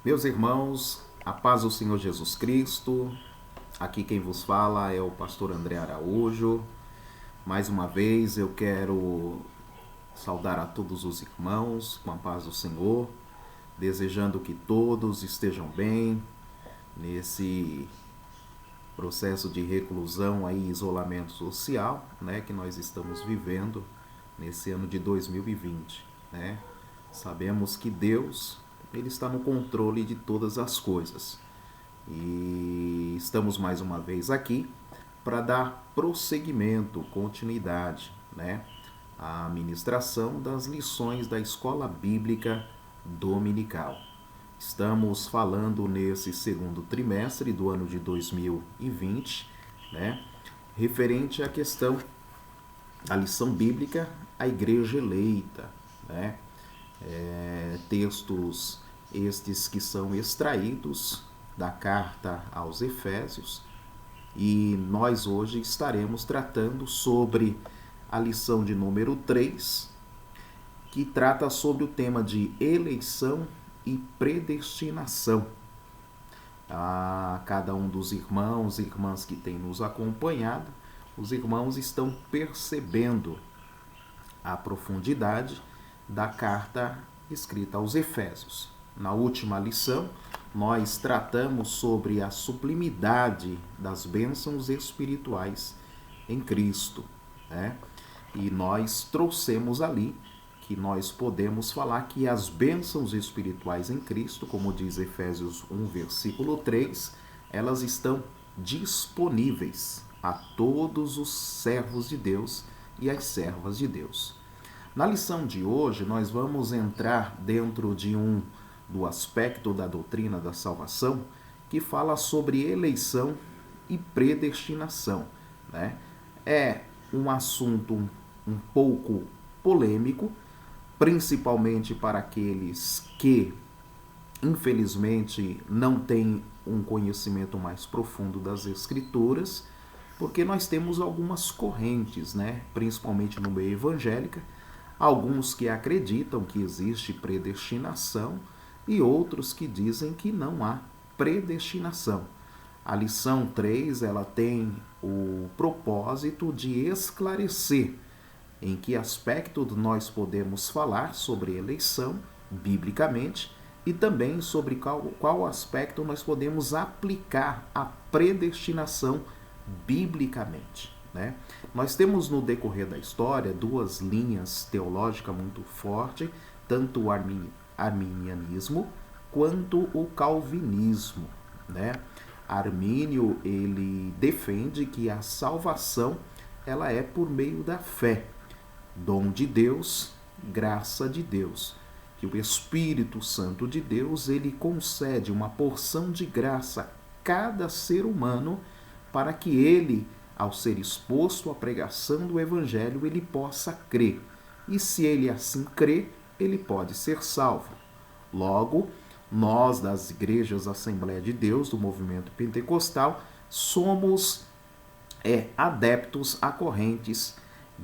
Meus irmãos, a paz do Senhor Jesus Cristo. Aqui quem vos fala é o pastor André Araújo. Mais uma vez eu quero saudar a todos os irmãos com a paz do Senhor, desejando que todos estejam bem nesse processo de reclusão e isolamento social, que nós estamos vivendo nesse ano de 2020, Sabemos que Deus, ele está no controle de todas as coisas. E estamos mais uma vez aqui para dar prosseguimento, continuidade, à ministração das lições da Escola Bíblica Dominical. Estamos falando nesse segundo trimestre do ano de 2020, referente à questão da lição bíblica, a igreja eleita, textos estes que são extraídos da carta aos Efésios, e nós hoje estaremos tratando sobre a lição de número 3, que trata sobre o tema de eleição e predestinação. A cada um dos irmãos e irmãs que têm nos acompanhado, os irmãos estão percebendo a profundidade da carta escrita aos Efésios. Na última lição, nós tratamos sobre a sublimidade das bênçãos espirituais em Cristo, E nós trouxemos ali que nós podemos falar que as bênçãos espirituais em Cristo, como diz Efésios 1, versículo 3, elas estão disponíveis a todos os servos de Deus e as servas de Deus. Na lição de hoje, nós vamos entrar dentro do aspecto da doutrina da salvação, que fala sobre eleição e predestinação. É um assunto um pouco polêmico, principalmente para aqueles que, infelizmente, não têm um conhecimento mais profundo das Escrituras, porque nós temos algumas correntes, principalmente no meio evangélico, alguns que acreditam que existe predestinação e outros que dizem que não há predestinação. A lição 3, ela tem o propósito de esclarecer em que aspecto nós podemos falar sobre eleição biblicamente e também sobre qual aspecto nós podemos aplicar a predestinação biblicamente. Nós temos no decorrer da história duas linhas teológicas muito fortes, tanto o arminianismo quanto o calvinismo. Armínio, ele defende que a salvação ela é por meio da fé, dom de Deus, graça de Deus, que o Espírito Santo de Deus ele concede uma porção de graça a cada ser humano para que ele, ao ser exposto à pregação do Evangelho, ele possa crer. E se ele assim crer, ele pode ser salvo. Logo, nós das igrejas Assembleia de Deus, do movimento pentecostal, somos adeptos a correntes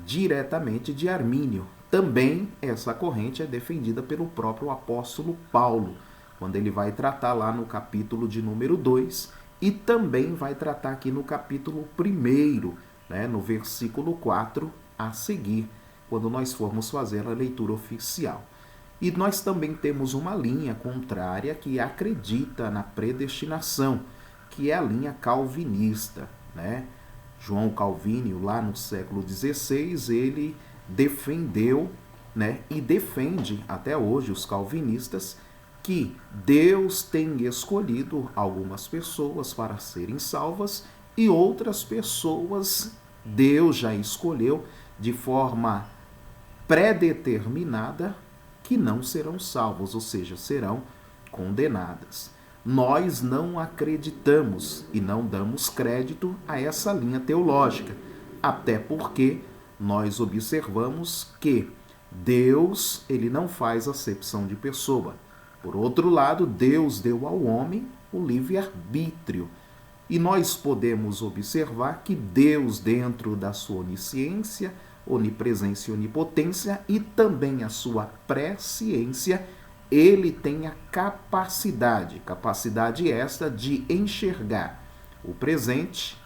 diretamente de Armínio. Também essa corrente é defendida pelo próprio apóstolo Paulo, quando ele vai tratar lá no capítulo de número 2, e também vai tratar aqui no capítulo 1, no versículo 4 a seguir, quando nós formos fazer a leitura oficial. E nós também temos uma linha contrária que acredita na predestinação, que é a linha calvinista. João Calvino, lá no século XVI, ele defendeu, e defende até hoje os calvinistas, que Deus tem escolhido algumas pessoas para serem salvas e outras pessoas Deus já escolheu de forma pré-determinada que não serão salvos, ou seja, serão condenadas. Nós não acreditamos e não damos crédito a essa linha teológica, até porque nós observamos que Deus ele não faz acepção de pessoa. Por outro lado, Deus deu ao homem o livre-arbítrio. E nós podemos observar que Deus, dentro da sua onisciência, onipresença e onipotência, e também a sua presciência, ele tem a capacidade esta de enxergar o presente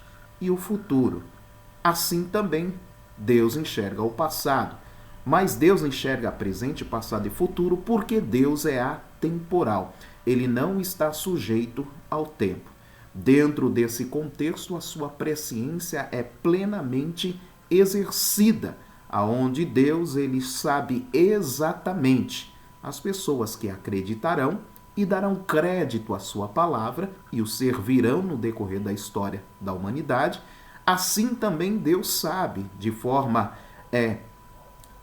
e o futuro. Assim também Deus enxerga o passado, mas Deus enxerga presente, passado e futuro porque Deus é atemporal. Ele não está sujeito ao tempo. Dentro desse contexto, a sua presciência é plenamente exercida, aonde Deus ele sabe exatamente as pessoas que acreditarão e darão crédito à sua palavra e o servirão no decorrer da história da humanidade. Assim também Deus sabe, de forma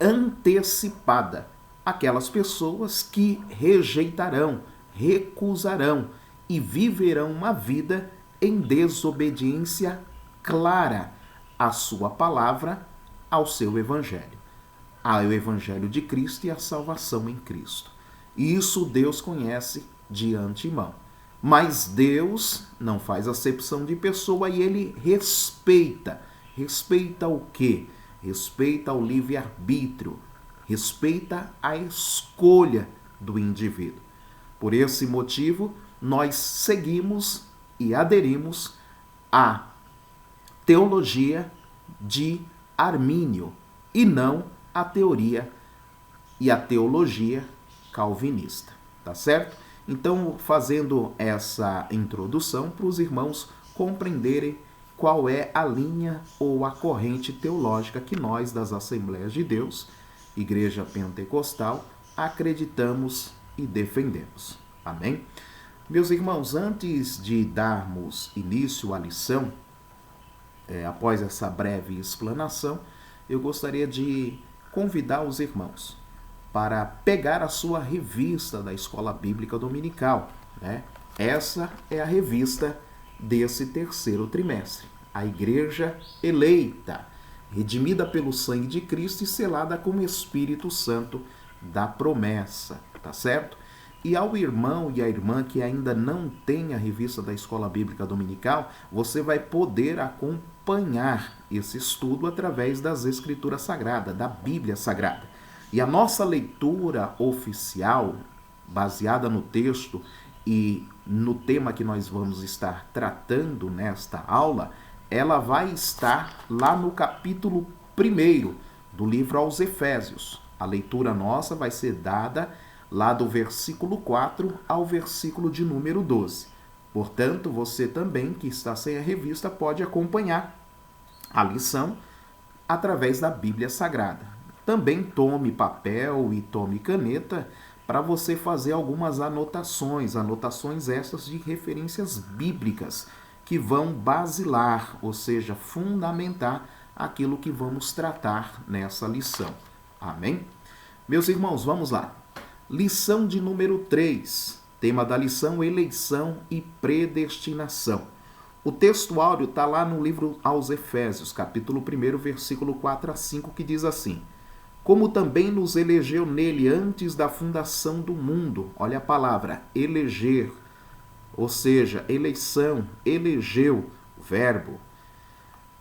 antecipada, aquelas pessoas que rejeitarão, recusarão e viverão uma vida em desobediência clara à sua palavra, ao seu evangelho, ao evangelho de Cristo e à salvação em Cristo. Isso Deus conhece de antemão. Mas Deus não faz acepção de pessoa e ele respeita. Respeita o quê? Respeita o livre-arbítrio, respeita a escolha do indivíduo. Por esse motivo, nós seguimos e aderimos à teologia de Armínio e não à teoria e à teologia calvinista, tá certo? Então, fazendo essa introdução para os irmãos compreenderem qual é a linha ou a corrente teológica que nós das Assembleias de Deus, Igreja Pentecostal, acreditamos e defendemos. Amém? Meus irmãos, antes de darmos início à lição, após essa breve explanação, eu gostaria de convidar os irmãos para pegar a sua revista da Escola Bíblica Dominical, né? Essa é a revista desse terceiro trimestre. A Igreja Eleita, redimida pelo sangue de Cristo e selada com o Espírito Santo da promessa, tá certo? E ao irmão e à irmã que ainda não tem a revista da Escola Bíblica Dominical, você vai poder acompanhar esse estudo através das Escrituras Sagradas, da Bíblia Sagrada. E a nossa leitura oficial, baseada no texto e no tema que nós vamos estar tratando nesta aula, ela vai estar lá no capítulo 1 do livro aos Efésios. A leitura nossa vai ser dada lá do versículo 4 ao versículo de número 12. Portanto, você também que está sem a revista pode acompanhar a lição através da Bíblia Sagrada. Também tome papel e tome caneta para você fazer algumas anotações essas de referências bíblicas que vão basilar, ou seja, fundamentar aquilo que vamos tratar nessa lição. Amém? Meus irmãos, vamos lá. Lição de número 3, tema da lição, eleição e predestinação. O texto áureo está lá no livro aos Efésios, capítulo 1, versículo 4 a 5, que diz assim: como também nos elegeu nele antes da fundação do mundo. Olha a palavra, eleger, ou seja, eleição, elegeu, verbo,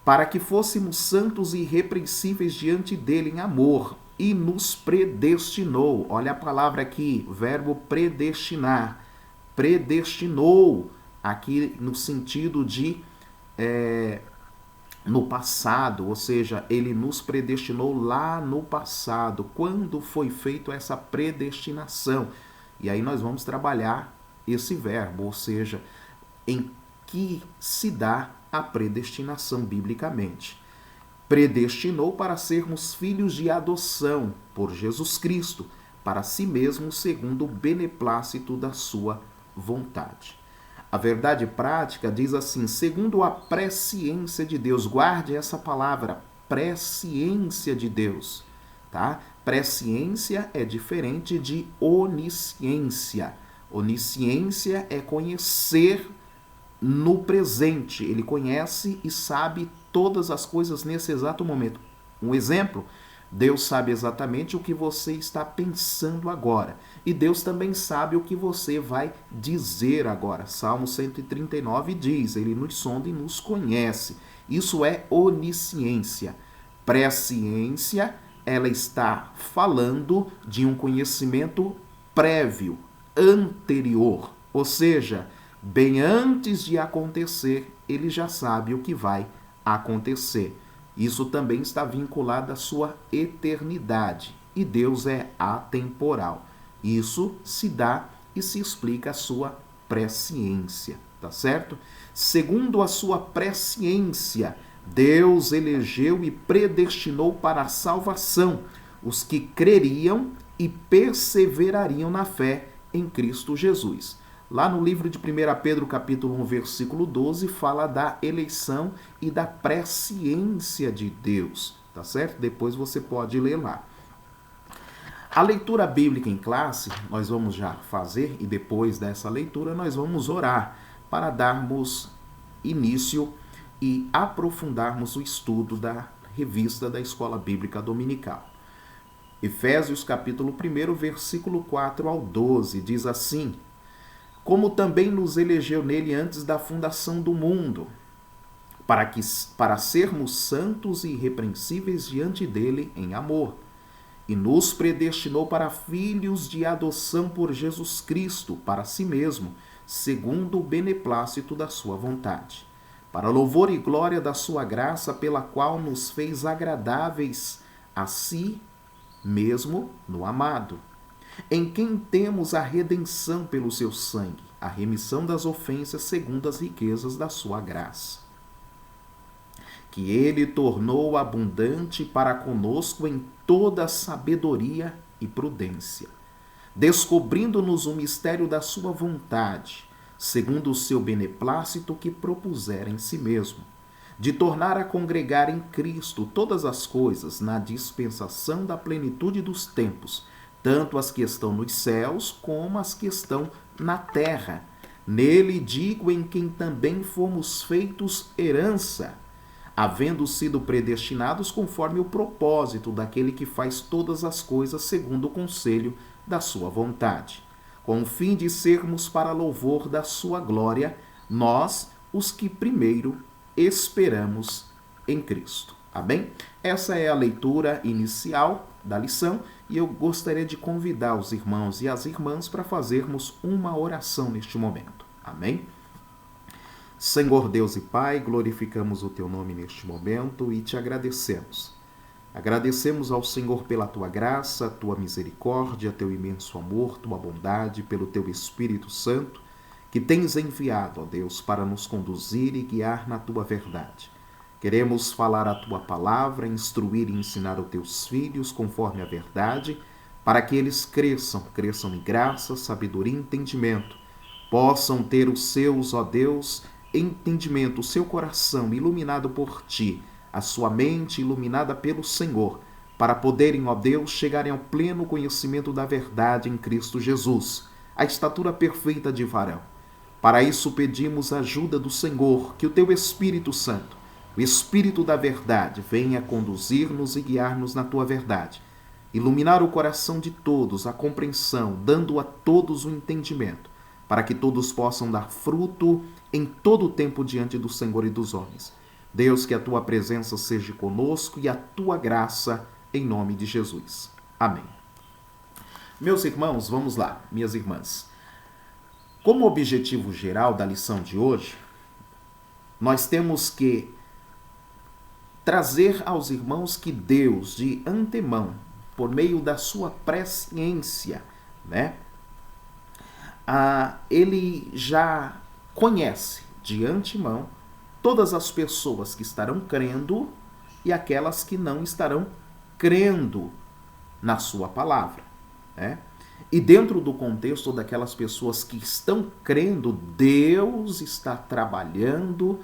para que fôssemos santos e irrepreensíveis diante dele em amor, e nos predestinou. Olha a palavra aqui, verbo predestinar. Predestinou, aqui no sentido de no passado, ou seja, ele nos predestinou lá no passado, quando foi feita essa predestinação. E aí nós vamos trabalhar esse verbo, ou seja, em que se dá a predestinação biblicamente. Predestinou para sermos filhos de adoção por Jesus Cristo, para si mesmo, segundo o beneplácito da sua vontade. A verdade prática diz assim, segundo a presciência de Deus. Guarde essa palavra, presciência de Deus, tá? Presciência é diferente de onisciência. Onisciência é conhecer no presente. Ele conhece e sabe todas as coisas nesse exato momento. Um exemplo, Deus sabe exatamente o que você está pensando agora. E Deus também sabe o que você vai dizer agora. Salmo 139 diz, ele nos sonda e nos conhece. Isso é onisciência. Presciência, ela está falando de um conhecimento prévio, anterior, ou seja, bem antes de acontecer, ele já sabe o que vai acontecer. Isso também está vinculado à sua eternidade. E Deus é atemporal. Isso se dá e se explica a sua presciência, tá certo? Segundo a sua presciência, Deus elegeu e predestinou para a salvação os que creriam e perseverariam na fé em Cristo Jesus. Lá no livro de 1 Pedro, capítulo 1, versículo 12, fala da eleição e da presciência de Deus, tá certo? Depois você pode ler lá. A leitura bíblica em classe, nós vamos já fazer, e depois dessa leitura nós vamos orar para darmos início e aprofundarmos o estudo da revista da Escola Bíblica Dominical. Efésios capítulo 1, versículo 4 ao 12, diz assim: como também nos elegeu nele antes da fundação do mundo, para sermos santos e irrepreensíveis diante dele em amor, e nos predestinou para filhos de adoção por Jesus Cristo, para si mesmo, segundo o beneplácito da sua vontade, para louvor e glória da sua graça, pela qual nos fez agradáveis a si mesmo no amado, em quem temos a redenção pelo seu sangue, a remissão das ofensas segundo as riquezas da sua graça, que ele tornou abundante para conosco em toda sabedoria e prudência, descobrindo-nos o mistério da sua vontade, segundo o seu beneplácito que propusera em si mesmo, de tornar a congregar em Cristo todas as coisas na dispensação da plenitude dos tempos, tanto as que estão nos céus como as que estão na terra. Nele digo, em quem também fomos feitos herança, havendo sido predestinados conforme o propósito daquele que faz todas as coisas segundo o conselho da sua vontade, com o fim de sermos para louvor da sua glória, nós, os que primeiro esperamos em Cristo. Amém? Essa é a leitura inicial da lição e eu gostaria de convidar os irmãos e as irmãs para fazermos uma oração neste momento. Amém? Senhor Deus e Pai, glorificamos o Teu nome neste momento e te agradecemos. Agradecemos ao Senhor pela Tua graça, Tua misericórdia, Teu imenso amor, Tua bondade, pelo Teu Espírito Santo, que tens enviado, ó Deus, para nos conduzir e guiar na Tua verdade. Queremos falar a Tua palavra, instruir e ensinar os Teus filhos conforme a verdade, para que eles cresçam em graça, sabedoria e entendimento, possam ter os seus, ó Deus, entendimento, o seu coração iluminado por Ti, a sua mente iluminada pelo Senhor, para poderem, ó Deus, chegarem ao pleno conhecimento da verdade em Cristo Jesus, a estatura perfeita de varão. Para isso pedimos a ajuda do Senhor, que o Teu Espírito Santo, o Espírito da verdade, venha conduzir-nos e guiar-nos na Tua verdade, iluminar o coração de todos, a compreensão, dando a todos o entendimento, para que todos possam dar fruto em todo o tempo diante do Senhor e dos homens. Deus, que a Tua presença seja conosco e a Tua graça, em nome de Jesus. Amém. Meus irmãos, vamos lá, minhas irmãs. Como objetivo geral da lição de hoje, nós temos que trazer aos irmãos que Deus, de antemão, por meio da sua presciência, ele já conhece de antemão todas as pessoas que estarão crendo e aquelas que não estarão crendo na sua palavra. E dentro do contexto daquelas pessoas que estão crendo, Deus está trabalhando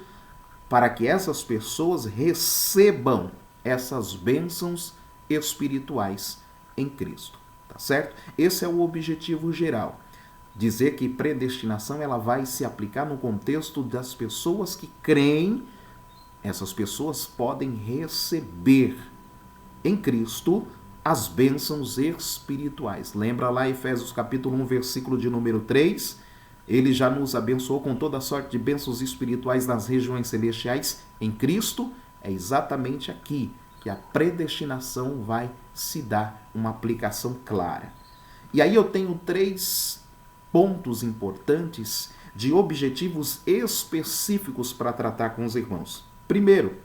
para que essas pessoas recebam essas bênçãos espirituais em Cristo. Tá certo? Esse é o objetivo geral. Dizer que predestinação ela vai se aplicar no contexto das pessoas que creem, essas pessoas podem receber em Cristo as bênçãos espirituais. Lembra lá Efésios capítulo 1, versículo de número 3? Ele já nos abençoou com toda sorte de bênçãos espirituais nas regiões celestiais em Cristo. É exatamente aqui que a predestinação vai se dar uma aplicação clara. E aí eu tenho 3 pontos importantes de objetivos específicos para tratar com os irmãos. Primeiro,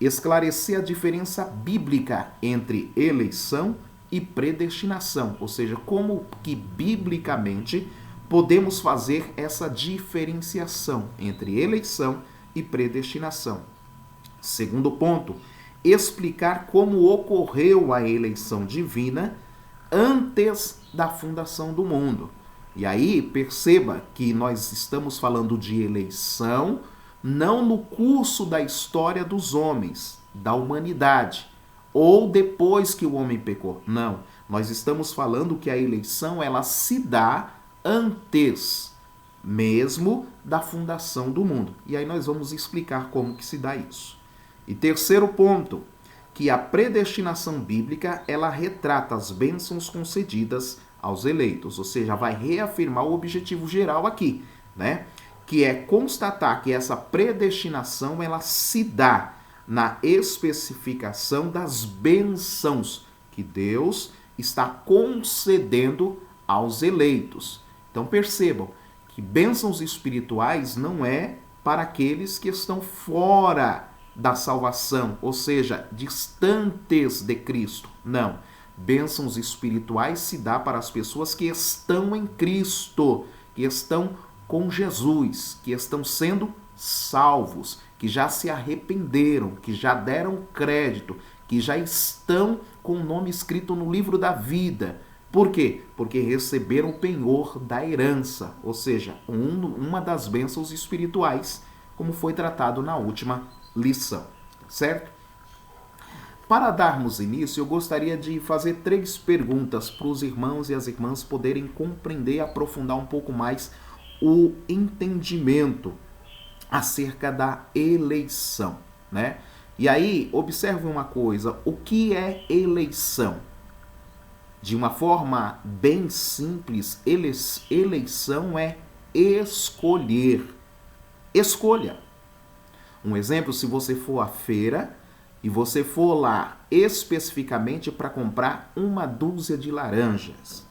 esclarecer a diferença bíblica entre eleição e predestinação, ou seja, como que biblicamente podemos fazer essa diferenciação entre eleição e predestinação. Segundo ponto, explicar como ocorreu a eleição divina antes da fundação do mundo. E aí, perceba que nós estamos falando de eleição não no curso da história dos homens, da humanidade, ou depois que o homem pecou. Não, nós estamos falando que a eleição ela se dá antes mesmo da fundação do mundo. E aí nós vamos explicar como que se dá isso. E terceiro ponto, que a predestinação bíblica ela retrata as bênçãos concedidas aos eleitos, ou seja, vai reafirmar o objetivo geral aqui, né? Que é constatar que essa predestinação ela se dá na especificação das bênçãos que Deus está concedendo aos eleitos. Então percebam que bênçãos espirituais não é para aqueles que estão fora da salvação, ou seja, distantes de Cristo. Não. Bênçãos espirituais se dá para as pessoas que estão em Cristo, que estão com Jesus, que estão sendo salvos, que já se arrependeram, que já deram crédito, que já estão com o nome escrito no livro da vida. Por quê? Porque receberam o penhor da herança, ou seja, uma das bênçãos espirituais, como foi tratado na última lição, certo? Para darmos início, eu gostaria de fazer 3 perguntas para os irmãos e as irmãs poderem compreender e aprofundar um pouco mais o entendimento acerca da eleição, né? E aí, observe uma coisa, o que é eleição? De uma forma bem simples, eleição é escolher. Escolha. Um exemplo, se você for à feira e você for lá especificamente para comprar 1 dúzia de laranjas,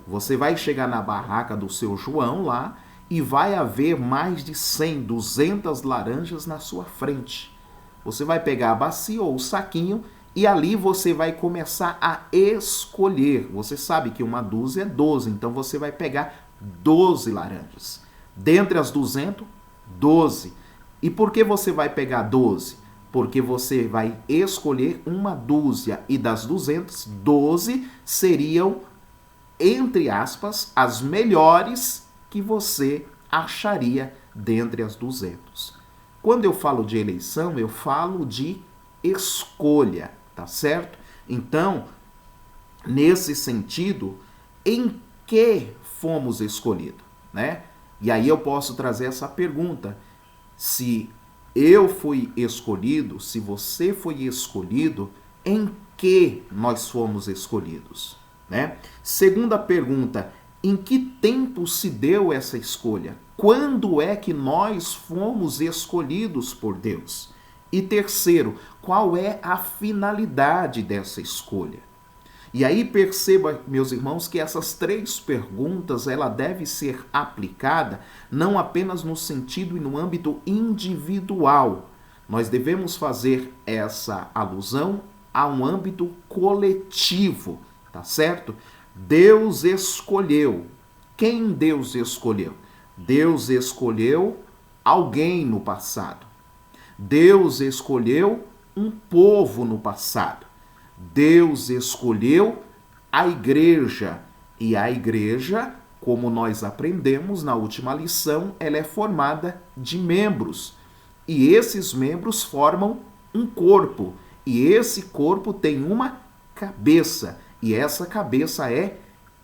você vai chegar na barraca do seu João lá e vai haver mais de 100, 200 laranjas na sua frente. Você vai pegar a bacia ou o saquinho e ali você vai começar a escolher. Você sabe que 1 dúzia é 12, então você vai pegar 12 laranjas. Dentre as 200, 12. E por que você vai pegar 12? Porque você vai escolher 1 dúzia e das 200, 12 seriam, entre aspas, as melhores que você acharia dentre as 200. Quando eu falo de eleição, eu falo de escolha, tá certo? Então, nesse sentido, em que fomos escolhidos, né? E aí eu posso trazer essa pergunta: se eu fui escolhido, se você foi escolhido, em que nós fomos escolhidos, né? Segunda pergunta: em que tempo se deu essa escolha? Quando é que nós fomos escolhidos por Deus? E terceiro, qual é a finalidade dessa escolha? E aí perceba, meus irmãos, que essas 3 perguntas ela deve ser aplicada não apenas no sentido e no âmbito individual. Nós devemos fazer essa alusão a um âmbito coletivo, tá certo? Deus escolheu. Quem Deus escolheu? Deus escolheu alguém no passado. Deus escolheu um povo no passado. Deus escolheu a igreja. E a igreja, como nós aprendemos na última lição, ela é formada de membros. E esses membros formam um corpo. E esse corpo tem uma cabeça. E essa cabeça é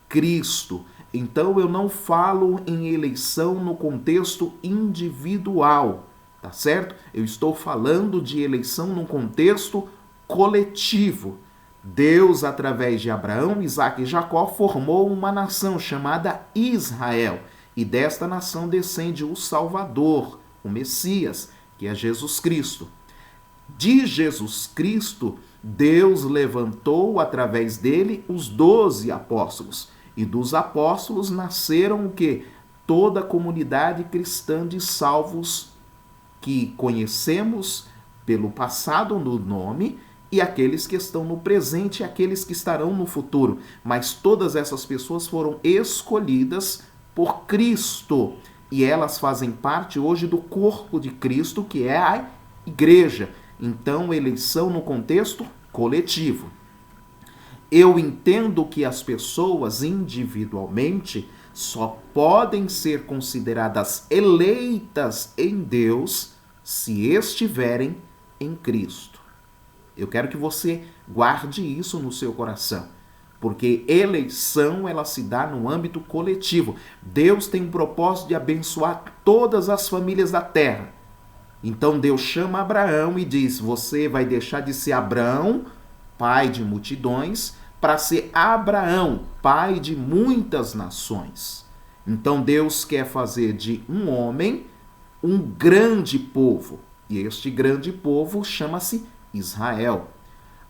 Cristo. Então eu não falo em eleição no contexto individual, tá certo? Eu estou falando de eleição no contexto coletivo. Deus, através de Abraão, Isaque e Jacó, formou uma nação chamada Israel. E desta nação descende o Salvador, o Messias, que é Jesus Cristo. De Jesus Cristo, Deus levantou, através dele, os 12 apóstolos. E dos apóstolos nasceram o quê? Toda a comunidade cristã de salvos que conhecemos pelo passado no nome, e aqueles que estão no presente e aqueles que estarão no futuro. Mas todas essas pessoas foram escolhidas por Cristo. E elas fazem parte hoje do corpo de Cristo, que é a igreja. Então, eleição no contexto coletivo. Eu entendo que as pessoas individualmente só podem ser consideradas eleitas em Deus se estiverem em Cristo. Eu quero que você guarde isso no seu coração, porque eleição ela se dá no âmbito coletivo. Deus tem um propósito de abençoar todas as famílias da terra. Então Deus chama Abraão e diz: você vai deixar de ser Abrão, pai de multidões, para ser Abraão, pai de muitas nações. Então Deus quer fazer de um homem um grande povo. E este grande povo chama-se Israel.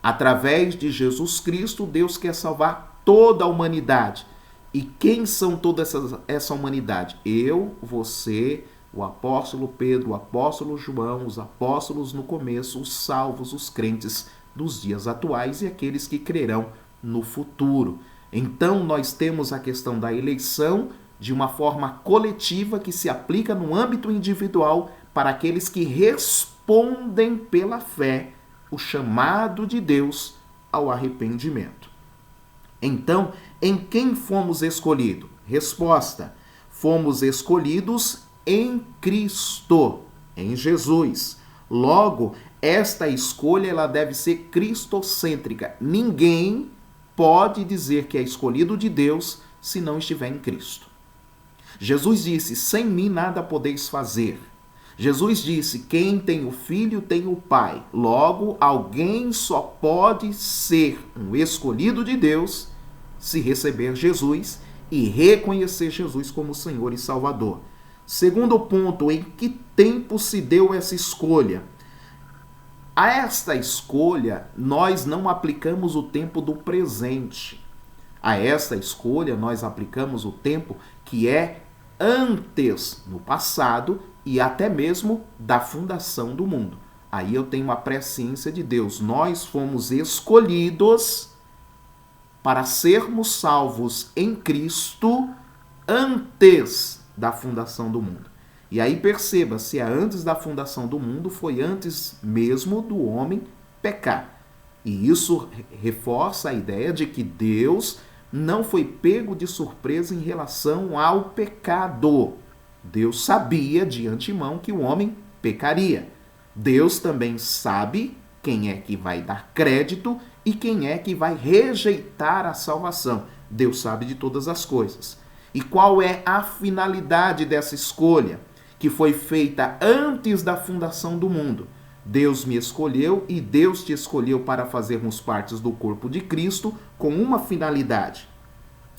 Através de Jesus Cristo, Deus quer salvar toda a humanidade. E quem são toda essa humanidade? Eu, você, o apóstolo Pedro, o apóstolo João, os apóstolos no começo, os salvos, os crentes dos dias atuais e aqueles que crerão no futuro. Então, nós temos a questão da eleição de uma forma coletiva que se aplica no âmbito individual para aqueles que respondem pela fé o chamado de Deus ao arrependimento. Então, em quem fomos escolhidos? Resposta: fomos escolhidos em Cristo, em Jesus. Logo, esta escolha ela deve ser cristocêntrica. Ninguém pode dizer que é escolhido de Deus se não estiver em Cristo. Jesus disse: sem mim nada podeis fazer. Jesus disse: quem tem o Filho tem o Pai. Logo, alguém só pode ser um escolhido de Deus se receber Jesus e reconhecer Jesus como Senhor e Salvador. Segundo ponto, em que tempo se deu essa escolha? A esta escolha, nós não aplicamos o tempo do presente. A esta escolha, nós aplicamos o tempo que é antes, no passado, e até mesmo da fundação do mundo. Aí eu tenho a presciência de Deus. Nós fomos escolhidos para sermos salvos em Cristo antes da fundação do mundo. E aí perceba, se é antes da fundação do mundo, foi antes mesmo do homem pecar. E isso reforça a ideia de que Deus não foi pego de surpresa em relação ao pecado. Deus sabia de antemão que o homem pecaria. Deus também sabe quem é que vai dar crédito e quem é que vai rejeitar a salvação. Deus sabe de todas as coisas. E qual é a finalidade dessa escolha que foi feita antes da fundação do mundo? Deus me escolheu e Deus te escolheu para fazermos parte do corpo de Cristo com uma finalidade.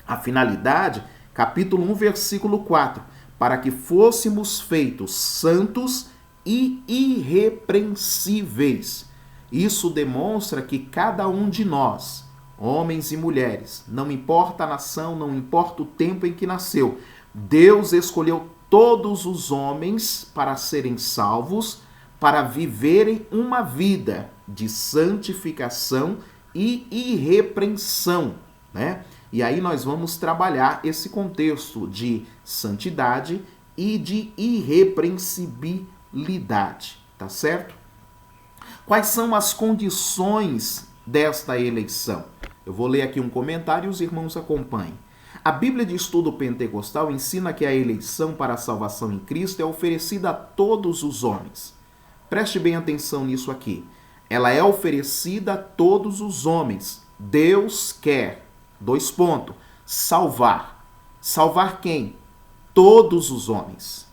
A finalidade, capítulo 1, versículo 4, para que fôssemos feitos santos e irrepreensíveis. Isso demonstra que cada um de nós, homens e mulheres, não importa a nação, não importa o tempo em que nasceu, Deus escolheu todos os homens para serem salvos, para viverem uma vida de santificação e irrepreensão, né? E aí nós vamos trabalhar esse contexto de santidade e de irrepreensibilidade, tá certo? Quais são as condições desta eleição? Eu vou ler aqui um comentário e os irmãos acompanhem. A Bíblia de Estudo Pentecostal ensina que a eleição para a salvação em Cristo é oferecida a todos os homens. Preste bem atenção nisso aqui. Ela é oferecida a todos os homens. Deus quer, salvar. Salvar quem? Todos os homens.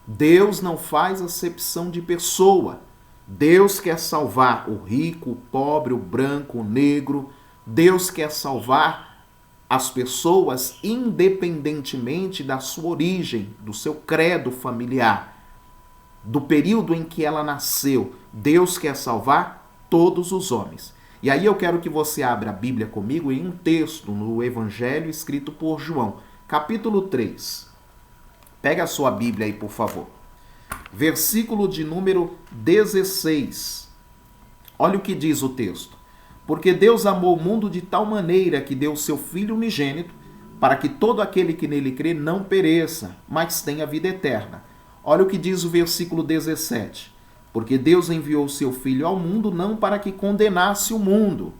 Deus não faz acepção de pessoa. Deus quer salvar o rico, o pobre, o branco, o negro. Deus quer salvar as pessoas independentemente da sua origem, do seu credo familiar, do período em que ela nasceu. Deus quer salvar todos os homens. E aí eu quero que você abra a Bíblia comigo em um texto no Evangelho escrito por João, capítulo 3. Pega a sua Bíblia aí, por favor. Versículo de número 16. Olha o que diz o texto. Porque Deus amou o mundo de tal maneira que deu o seu Filho unigênito, para que todo aquele que nele crê não pereça, mas tenha vida eterna. Olha o que diz o versículo 17. Porque Deus enviou o seu Filho ao mundo não para que condenasse o mundo,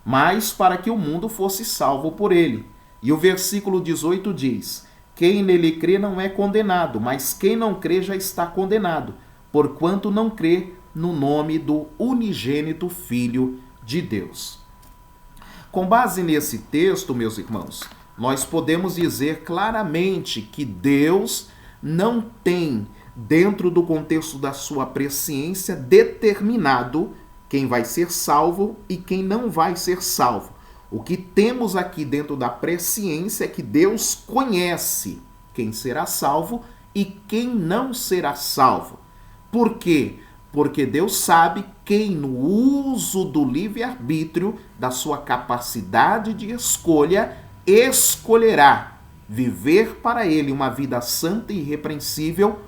mas para que o mundo fosse salvo por ele. E o versículo 18 diz: quem nele crê não é condenado, mas quem não crê já está condenado, porquanto não crê no nome do unigênito Filho de Deus. Com base nesse texto, meus irmãos, nós podemos dizer claramente que Deus não tem, dentro do contexto da sua presciência, determinado quem vai ser salvo e quem não vai ser salvo. O que temos aqui dentro da presciência é que Deus conhece quem será salvo e quem não será salvo. Por quê? Porque Deus sabe quem, no uso do livre-arbítrio, da sua capacidade de escolha, escolherá viver para ele uma vida santa e irrepreensível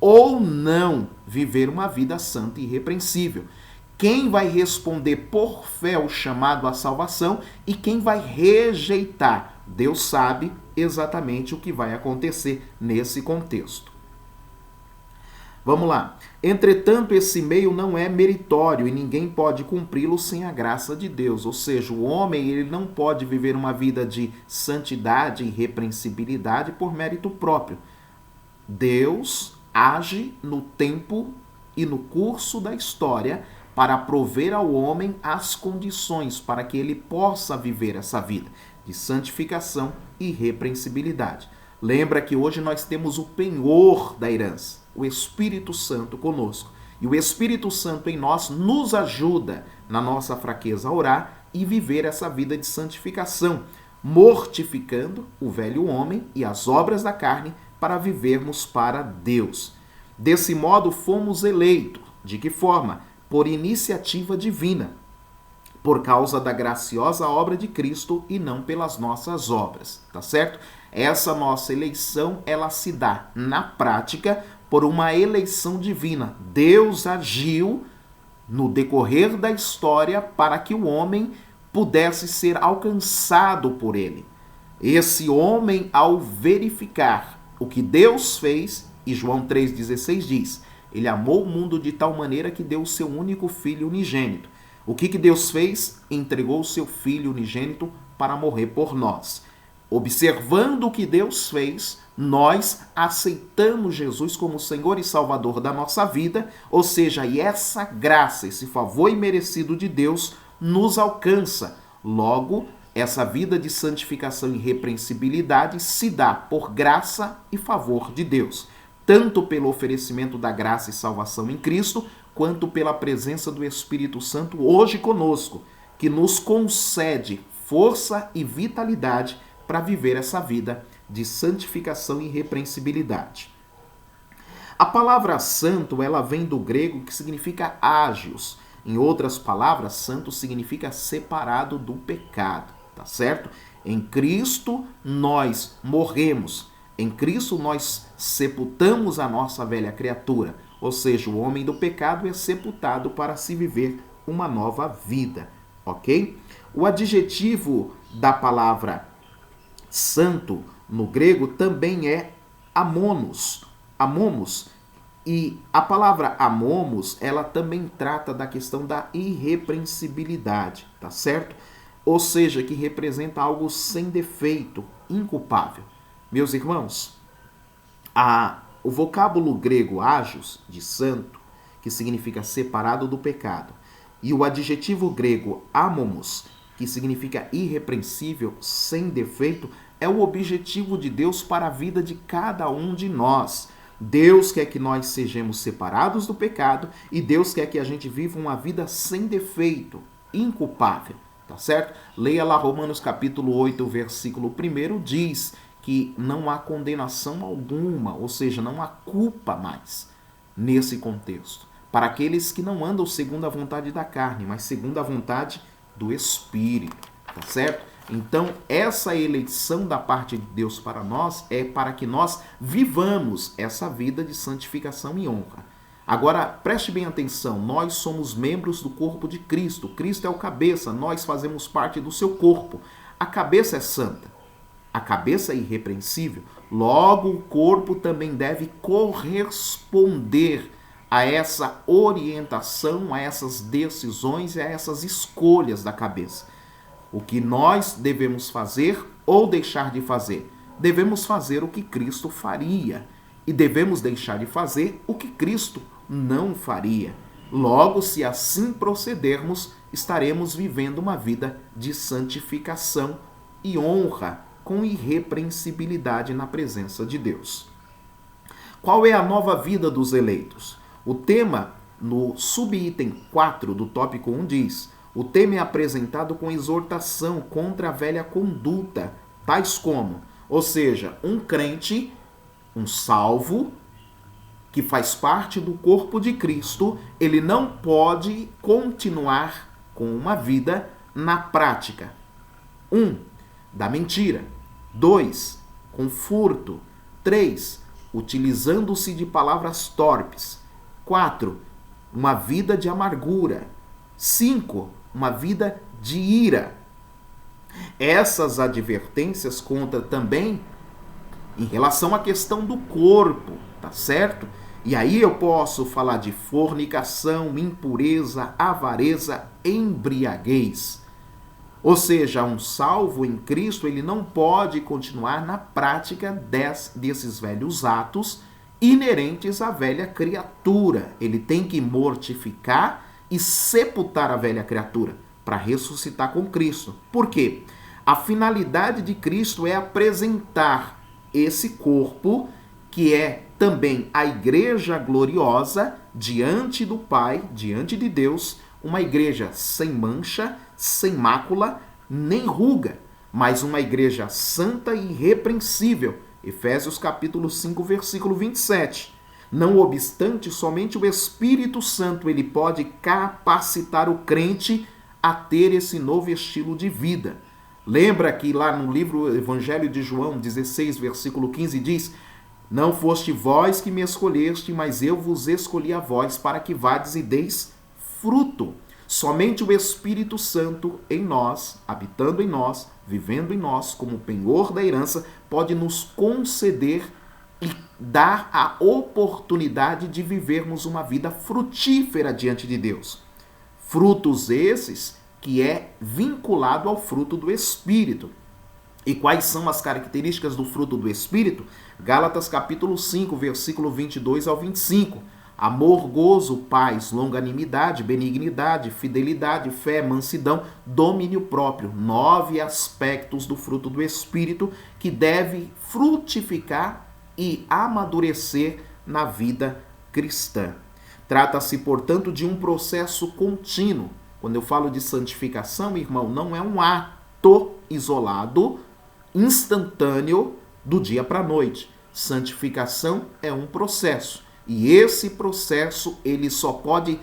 ou não viver uma vida santa e irrepreensível. Quem vai responder por fé o chamado à salvação e quem vai rejeitar. Deus sabe exatamente o que vai acontecer nesse contexto. Vamos lá. Entretanto, esse meio não é meritório e ninguém pode cumpri-lo sem a graça de Deus. Ou seja, o homem ele não pode viver uma vida de santidade e irrepreensibilidade por mérito próprio. Deus age no tempo e no curso da história para prover ao homem as condições para que ele possa viver essa vida de santificação e irrepreensibilidade. Lembra que hoje nós temos o penhor da herança, o Espírito Santo conosco. E o Espírito Santo em nós nos ajuda na nossa fraqueza a orar e viver essa vida de santificação, mortificando o velho homem e as obras da carne para vivermos para Deus. Desse modo fomos eleitos. De que forma? Por iniciativa divina, por causa da graciosa obra de Cristo e não pelas nossas obras, tá certo? Essa nossa eleição, ela se dá na prática por uma eleição divina. Deus agiu no decorrer da história para que o homem pudesse ser alcançado por ele. Esse homem, ao verificar o que Deus fez, e João 3,16 diz, ele amou o mundo de tal maneira que deu o seu único filho unigênito. O que Deus fez? Entregou o seu filho unigênito para morrer por nós. Observando o que Deus fez, nós aceitamos Jesus como Senhor e Salvador da nossa vida, ou seja, e essa graça, esse favor imerecido de Deus nos alcança. Logo, essa vida de santificação e irrepreensibilidade se dá por graça e favor de Deus, tanto pelo oferecimento da graça e salvação em Cristo, quanto pela presença do Espírito Santo hoje conosco, que nos concede força e vitalidade para viver essa vida de santificação e irrepreensibilidade. A palavra santo, ela vem do grego que significa ágios. Em outras palavras, santo significa separado do pecado, tá certo? Em Cristo nós morremos. Em Cristo nós sepultamos a nossa velha criatura, ou seja, o homem do pecado é sepultado para se viver uma nova vida, ok? O adjetivo da palavra santo no grego também é amomos, e a palavra amomos, ela também trata da questão da irrepreensibilidade, tá certo? Ou seja, que representa algo sem defeito, inculpável. Meus irmãos, o vocábulo grego ágios, de santo, que significa separado do pecado, e o adjetivo grego amomos, que significa irrepreensível, sem defeito, é o objetivo de Deus para a vida de cada um de nós. Deus quer que nós sejamos separados do pecado e Deus quer que a gente viva uma vida sem defeito, inculpável, tá certo? Leia lá Romanos capítulo 8, versículo 1, diz que não há condenação alguma, ou seja, não há culpa mais nesse contexto. para aqueles que não andam segundo a vontade da carne, mas segundo a vontade do Espírito, tá certo? Então, essa eleição da parte de Deus para nós é para que nós vivamos essa vida de santificação e honra. Agora, preste bem atenção, nós somos membros do corpo de Cristo. Cristo é o cabeça, nós fazemos parte do seu corpo. A cabeça é santa, a cabeça é irrepreensível. Logo, o corpo também deve corresponder a essa orientação, a essas decisões e a essas escolhas da cabeça. O que nós devemos fazer ou deixar de fazer? Devemos fazer o que Cristo faria e devemos deixar de fazer o que Cristo não faria. Logo, se assim procedermos, estaremos vivendo uma vida de santificação e honra com irrepreensibilidade na presença de Deus. Qual é a nova vida dos eleitos? O tema no subitem 4 do tópico 1 diz: o tema é apresentado com exortação contra a velha conduta, tais como, ou seja, um crente, um salvo, que faz parte do corpo de Cristo, ele não pode continuar com uma vida na prática. 1. Da mentira. 2. Com furto. 3. Utilizando-se de palavras torpes. 4. Uma vida de amargura. 5. Uma vida de ira. Essas advertências contam também em relação à questão do corpo, tá certo? E aí eu posso falar de fornicação, impureza, avareza, embriaguez. Ou seja, um salvo em Cristo, ele não pode continuar na prática desses velhos atos inerentes à velha criatura. Ele tem que mortificar e sepultar a velha criatura para ressuscitar com Cristo. Por quê? A finalidade de Cristo é apresentar esse corpo, que é também a igreja gloriosa, diante do Pai, diante de Deus, uma igreja sem mancha, sem mácula, nem ruga, mas uma igreja santa e irrepreensível. Efésios capítulo 5, versículo 27. Não obstante, somente o Espírito Santo ele pode capacitar o crente a ter esse novo estilo de vida. Lembra que lá no livro Evangelho de João 16, versículo 15 diz: não foste vós que me escolheste, mas eu vos escolhi a vós para que vades e deis fruto. Somente o Espírito Santo em nós, habitando em nós, vivendo em nós, como penhor da herança, pode nos conceder e dar a oportunidade de vivermos uma vida frutífera diante de Deus. Frutos esses que é vinculado ao fruto do Espírito. E quais são as características do fruto do Espírito? Gálatas capítulo 5, versículo 22 ao 25. Amor, gozo, paz, longanimidade, benignidade, fidelidade, fé, mansidão, domínio próprio. 9 aspectos do fruto do Espírito que deve frutificar e amadurecer na vida cristã. Trata-se, portanto, de um processo contínuo. Quando eu falo de santificação, irmão, não é um ato isolado, instantâneo, do dia para a noite. Santificação é um processo. E esse processo ele só pode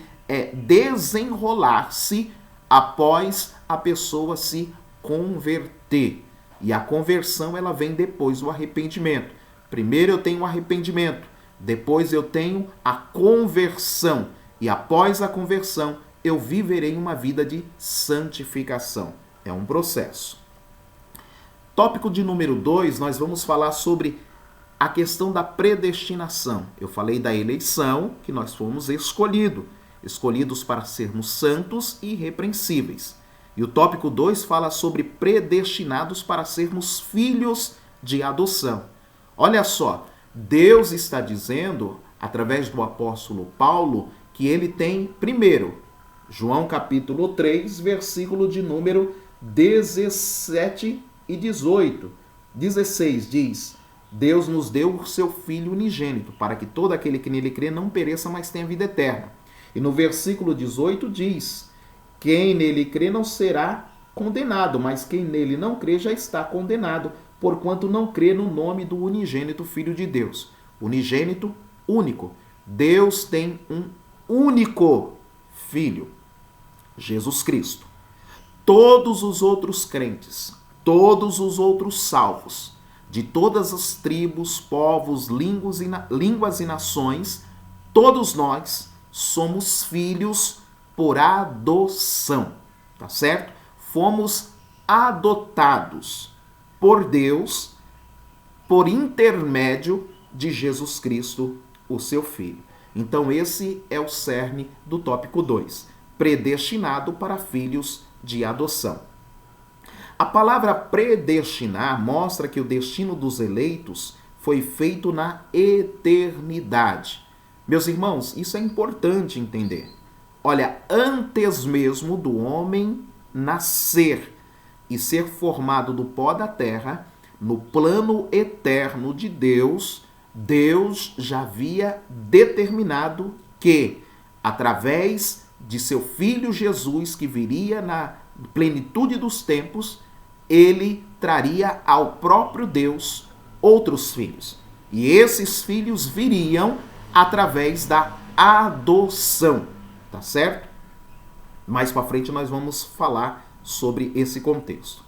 desenrolar-se após a pessoa se converter. E a conversão ela vem depois do arrependimento. Primeiro eu tenho o arrependimento, depois eu tenho a conversão. E após a conversão eu viverei uma vida de santificação. É um processo. Tópico de número 2, nós vamos falar sobre a questão da predestinação. Eu falei da eleição, que nós fomos escolhidos para sermos santos e irrepreensíveis. E o tópico 2 fala sobre predestinados para sermos filhos de adoção. Olha só, Deus está dizendo, através do apóstolo Paulo, que ele tem, primeiro, João capítulo 3, versículo de número 17 e 18. 16 diz: Deus nos deu o seu Filho unigênito, para que todo aquele que nele crê não pereça, mas tenha vida eterna. E no versículo 18 diz: quem nele crê não será condenado, mas quem nele não crê já está condenado, porquanto não crê no nome do unigênito Filho de Deus. Unigênito, único. Deus tem um único Filho, Jesus Cristo. Todos os outros crentes, todos os outros salvos, de todas as tribos, povos, línguas e nações, todos nós somos filhos por adoção, tá certo? Fomos adotados por Deus por intermédio de Jesus Cristo, o seu Filho. Então esse é o cerne do tópico 2, predestinado para filhos de adoção. A palavra predestinar mostra que o destino dos eleitos foi feito na eternidade. Meus irmãos, isso é importante entender. Olha, antes mesmo do homem nascer e ser formado do pó da terra, no plano eterno de Deus, Deus já havia determinado que, através de seu Filho Jesus, que viria na plenitude dos tempos, ele traria ao próprio Deus outros filhos. E esses filhos viriam através da adoção, tá certo? Mais para frente nós vamos falar sobre esse contexto.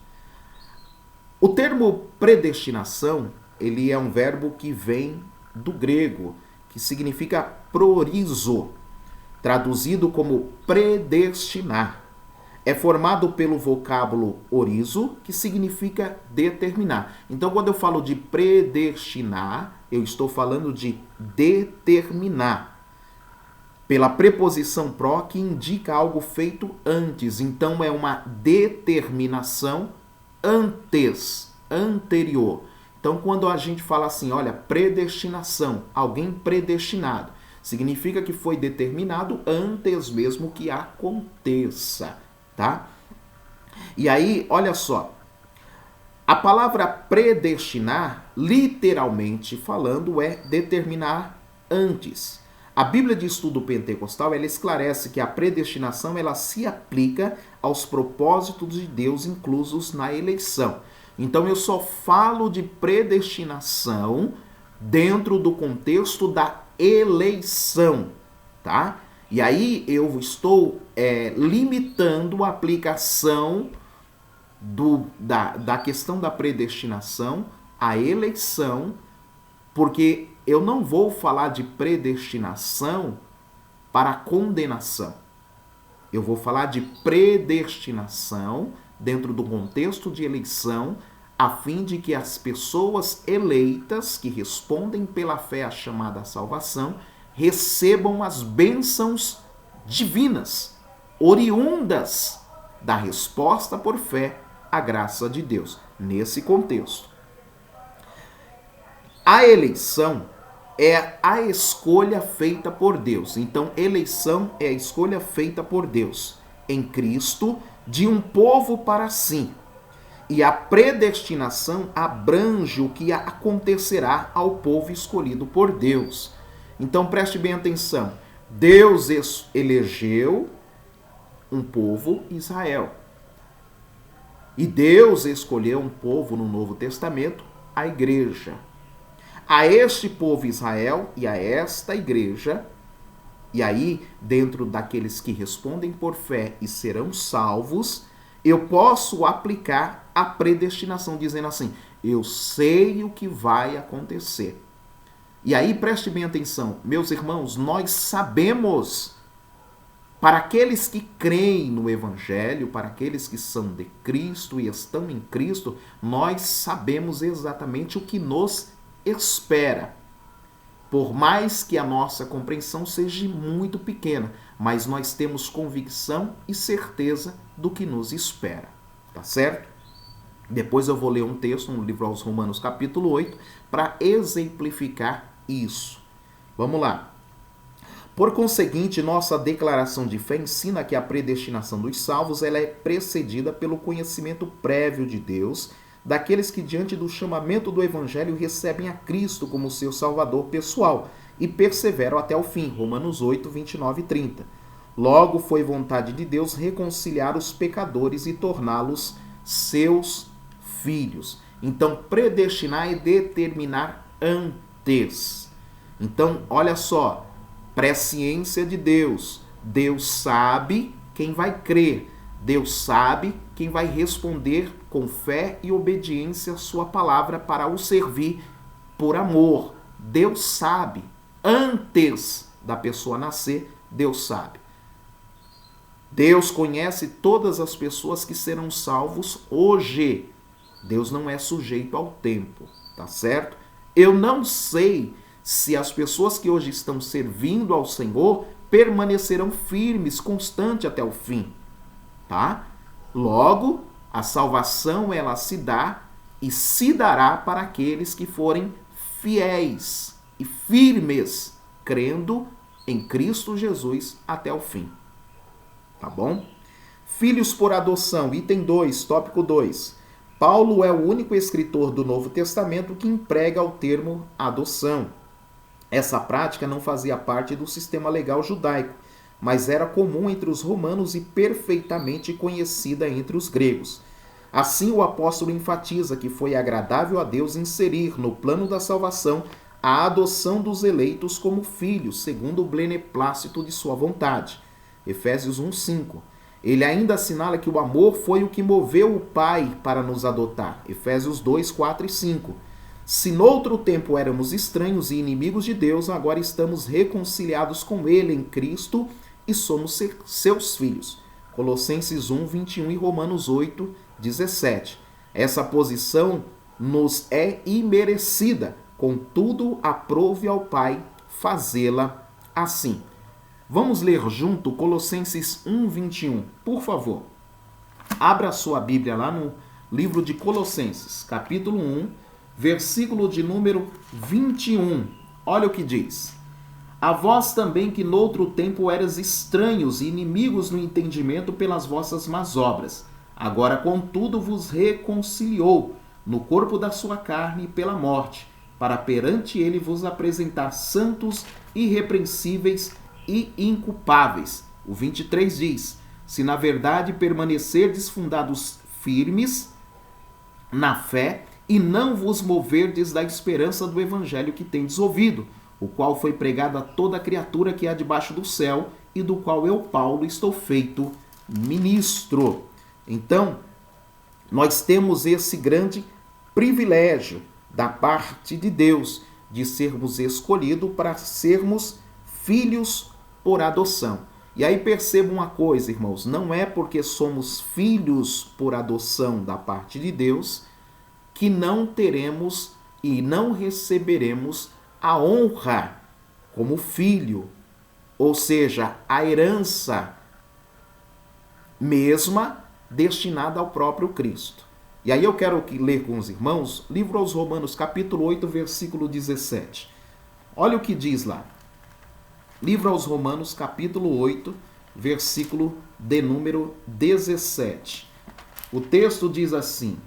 O termo predestinação, ele é um verbo que vem do grego, que significa proorizo, traduzido como predestinar. É formado pelo vocábulo orizo, que significa determinar. Então, quando eu falo de predestinar, eu estou falando de determinar. Pela preposição pró, que indica algo feito antes. Então, é uma determinação antes, anterior. Então, quando a gente fala assim, olha, predestinação, alguém predestinado, significa que foi determinado antes mesmo que aconteça, tá? E aí, olha só, a palavra predestinar, literalmente falando, é determinar antes. A Bíblia de Estudo Pentecostal, ela esclarece que a predestinação, ela se aplica aos propósitos de Deus inclusos na eleição. Então, eu só falo de predestinação dentro do contexto da eleição, tá? E aí eu estou limitando a aplicação da questão da predestinação à eleição, porque eu não vou falar de predestinação para condenação. Eu vou falar de predestinação dentro do contexto de eleição, a fim de que as pessoas eleitas, que respondem pela fé à chamada salvação, recebam as bênçãos divinas, oriundas da resposta por fé à graça de Deus, nesse contexto. A eleição é a escolha feita por Deus. Então, eleição é a escolha feita por Deus em Cristo de um povo para si. E a predestinação abrange o que acontecerá ao povo escolhido por Deus. Então, preste bem atenção. Deus elegeu um povo, Israel. E Deus escolheu um povo no Novo Testamento, a igreja. A este povo Israel e a esta igreja, e aí, dentro daqueles que respondem por fé e serão salvos, eu posso aplicar a predestinação, dizendo assim, eu sei o que vai acontecer. E aí, preste bem atenção, meus irmãos, nós sabemos, para aqueles que creem no Evangelho, para aqueles que são de Cristo e estão em Cristo, nós sabemos exatamente o que nos espera. Por mais que a nossa compreensão seja muito pequena, mas nós temos convicção e certeza do que nos espera, tá certo? Depois eu vou ler um texto no livro aos Romanos, capítulo 8, para exemplificar isso. Vamos lá. Por conseguinte, nossa declaração de fé ensina que a predestinação dos salvos ela é precedida pelo conhecimento prévio de Deus, daqueles que diante do chamamento do Evangelho recebem a Cristo como seu Salvador pessoal e perseveram até o fim. Romanos 8, 29 e 30. Logo foi vontade de Deus reconciliar os pecadores e torná-los seus filhos. Então, predestinar é determinar antes. Então, olha só, presciência de Deus. Deus sabe quem vai crer. Deus sabe quem vai responder com fé e obediência à sua palavra para o servir por amor. Deus sabe. Antes da pessoa nascer, Deus sabe. Deus conhece todas as pessoas que serão salvos hoje. Deus não é sujeito ao tempo, tá certo? Eu não sei se as pessoas que hoje estão servindo ao Senhor permanecerão firmes, constantes até o fim, tá? Logo, a salvação ela se dá e se dará para aqueles que forem fiéis e firmes, crendo em Cristo Jesus até o fim. Tá bom? Filhos por adoção, item 2, tópico 2. Paulo é o único escritor do Novo Testamento que emprega o termo adoção. Essa prática não fazia parte do sistema legal judaico, mas era comum entre os romanos e perfeitamente conhecida entre os gregos. Assim, o apóstolo enfatiza que foi agradável a Deus inserir no plano da salvação a adoção dos eleitos como filhos, segundo o beneplácito de sua vontade. Efésios 1:5. Ele ainda assinala que o amor foi o que moveu o Pai para nos adotar. Efésios 2:4 e 5. Se noutro tempo éramos estranhos e inimigos de Deus, agora estamos reconciliados com Ele em Cristo e somos seus filhos. Colossenses 1:21 e Romanos 8:17. Essa posição nos é imerecida, contudo aprove ao Pai fazê-la assim. Vamos ler junto Colossenses 1:21, por favor. Abra sua Bíblia lá no livro de Colossenses, capítulo 1, versículo de número 21. Olha o que diz. A vós também que noutro tempo eras estranhos e inimigos no entendimento pelas vossas más obras, agora contudo vos reconciliou no corpo da sua carne pela morte, para perante ele vos apresentar santos, irrepreensíveis e inculpáveis. O 23 diz: se na verdade permanecerdes fundados firmes na fé e não vos moverdes da esperança do evangelho que tendes ouvido, o qual foi pregado a toda criatura que há debaixo do céu e do qual eu, Paulo, estou feito ministro. Então, nós temos esse grande privilégio da parte de Deus de sermos escolhidos para sermos filhos por adoção. E aí perceba uma coisa, irmãos, não é porque somos filhos por adoção da parte de Deus que não teremos e não receberemos a honra como filho, ou seja, a herança mesma destinada ao próprio Cristo. E aí eu quero ler com os irmãos, livro aos Romanos, capítulo 8, versículo 17. Olha o que diz lá. Livro aos Romanos, capítulo 8, versículo de número 17. O texto diz assim: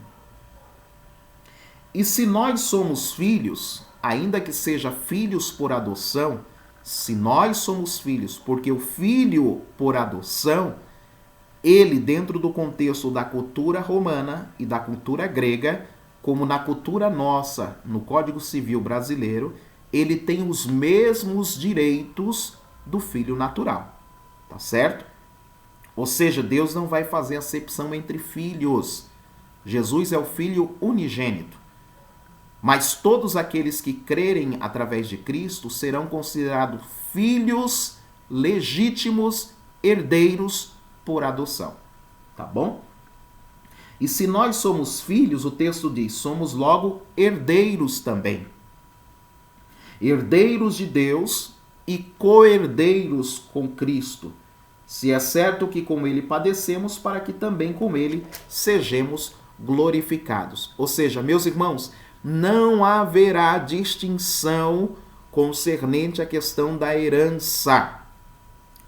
e se nós somos filhos, ainda que seja filhos por adoção, se nós somos filhos, porque o filho por adoção, ele, dentro do contexto da cultura romana e da cultura grega, como na cultura nossa, no Código Civil brasileiro, ele tem os mesmos direitos do filho natural, tá certo? Ou seja, Deus não vai fazer acepção entre filhos. Jesus é o filho unigênito. Mas todos aqueles que crerem através de Cristo serão considerados filhos legítimos, herdeiros por adoção, tá bom? E se nós somos filhos, o texto diz, somos logo herdeiros também. Herdeiros de Deus e co-herdeiros com Cristo, se é certo que com ele padecemos, para que também com ele sejamos glorificados. Ou seja, meus irmãos, não haverá distinção concernente à questão da herança.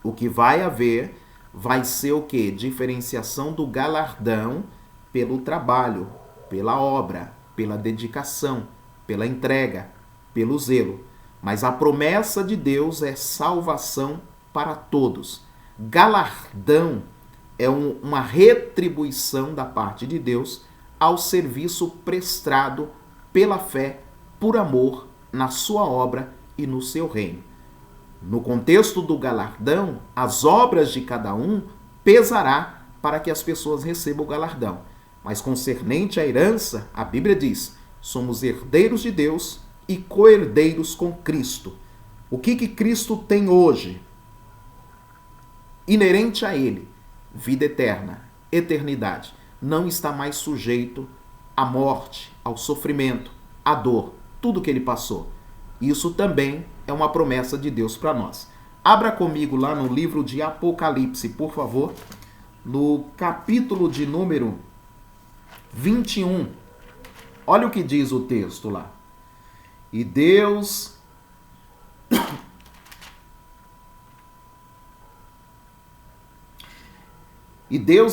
O que vai haver vai ser o quê? Diferenciação do galardão pelo trabalho, pela obra, pela dedicação, pela entrega, pelo zelo. Mas a promessa de Deus é salvação para todos. Galardão é uma retribuição da parte de Deus ao serviço prestado pela fé, por amor, na sua obra e no seu reino. No contexto do galardão, as obras de cada um pesará para que as pessoas recebam o galardão. Mas concernente à herança, a Bíblia diz: somos herdeiros de Deus e co-herdeiros com Cristo. O que Cristo tem hoje? Inerente a ele, vida eterna, eternidade. Não está mais sujeito à morte, ao sofrimento, à dor, tudo que ele passou. Isso também é uma promessa de Deus para nós. Abra comigo lá no livro de Apocalipse, por favor, no capítulo de número 21. Olha o que diz o texto lá. E Deus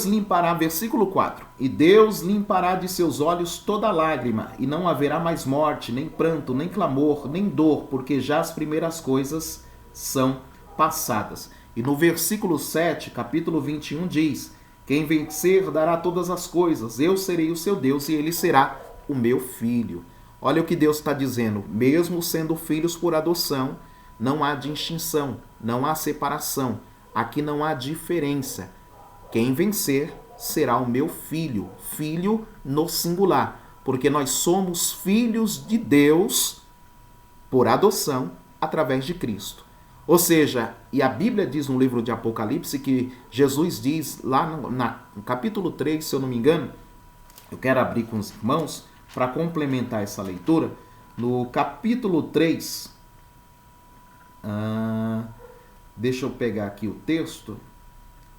limpará, versículo 4, e Deus limpará de seus olhos toda lágrima, e não haverá mais morte, nem pranto, nem clamor, nem dor, porque já as primeiras coisas são passadas. E no versículo 7, capítulo 21, diz: quem vencer dará todas as coisas, eu serei o seu Deus, e ele será o meu filho. Olha o que Deus está dizendo: mesmo sendo filhos por adoção, não há distinção, não há separação, aqui não há diferença. Quem vencer será o meu filho, filho no singular, porque nós somos filhos de Deus por adoção através de Cristo. Ou seja, e a Bíblia diz no livro de Apocalipse que Jesus diz lá no capítulo 3, se eu não me engano, eu quero abrir com os irmãos para complementar essa leitura, no capítulo 3, deixa eu pegar aqui o texto,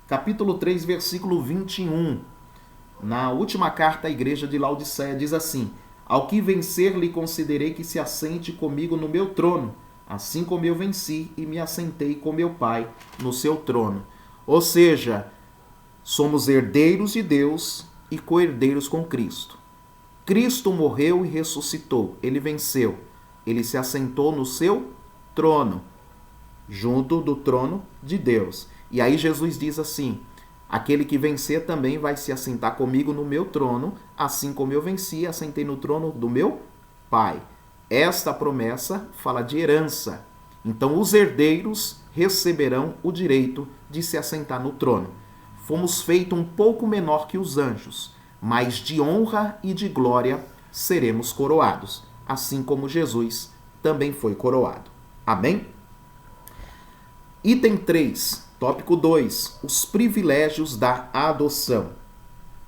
capítulo 3, versículo 21, na última carta à igreja de Laodiceia, diz assim: ao que vencer lhe concederei que se assente comigo no meu trono, assim como eu venci e me assentei com meu Pai no seu trono. Ou seja, somos herdeiros de Deus e co-herdeiros com Cristo. Cristo morreu e ressuscitou, ele venceu, ele se assentou no seu trono, junto do trono de Deus. E aí Jesus diz assim: aquele que vencer também vai se assentar comigo no meu trono, assim como eu venci e assentei no trono do meu Pai. Esta promessa fala de herança. Então os herdeiros receberão o direito de se assentar no trono. Fomos feitos um pouco menor que os anjos, mas de honra e de glória seremos coroados, assim como Jesus também foi coroado. Amém? Item 3. Tópico 2. Os privilégios da adoção.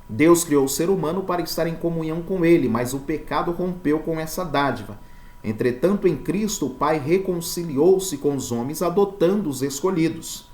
Deus criou o ser humano para estar em comunhão com ele, mas o pecado rompeu com essa dádiva. Entretanto, em Cristo, o Pai reconciliou-se com os homens, adotando os escolhidos.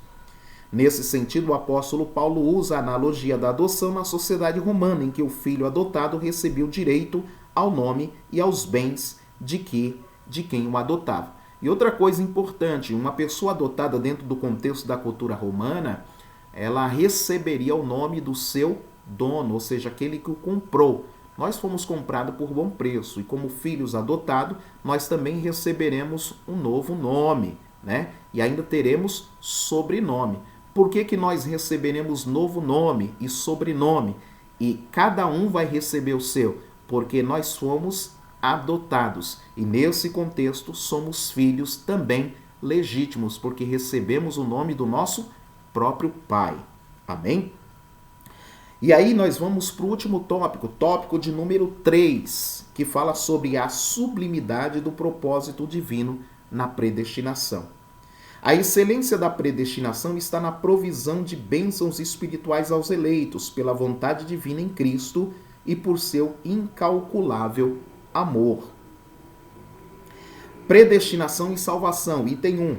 Nesse sentido, o apóstolo Paulo usa a analogia da adoção na sociedade romana, em que o filho adotado recebia o direito ao nome e aos bens de quem o adotava. E outra coisa importante, uma pessoa adotada dentro do contexto da cultura romana, ela receberia o nome do seu dono, ou seja, aquele que o comprou. Nós fomos comprados por bom preço e como filhos adotados, nós também receberemos um novo nome, né? E ainda teremos sobrenome. Por que nós receberemos novo nome e sobrenome? E cada um vai receber o seu? Porque nós fomos adotados. E nesse contexto somos filhos também legítimos, porque recebemos o nome do nosso próprio Pai. Amém? E aí nós vamos para o último tópico de número 3, que fala sobre a sublimidade do propósito divino na predestinação. A excelência da predestinação está na provisão de bênçãos espirituais aos eleitos, pela vontade divina em Cristo e por seu incalculável amor. Predestinação e salvação. Item 1.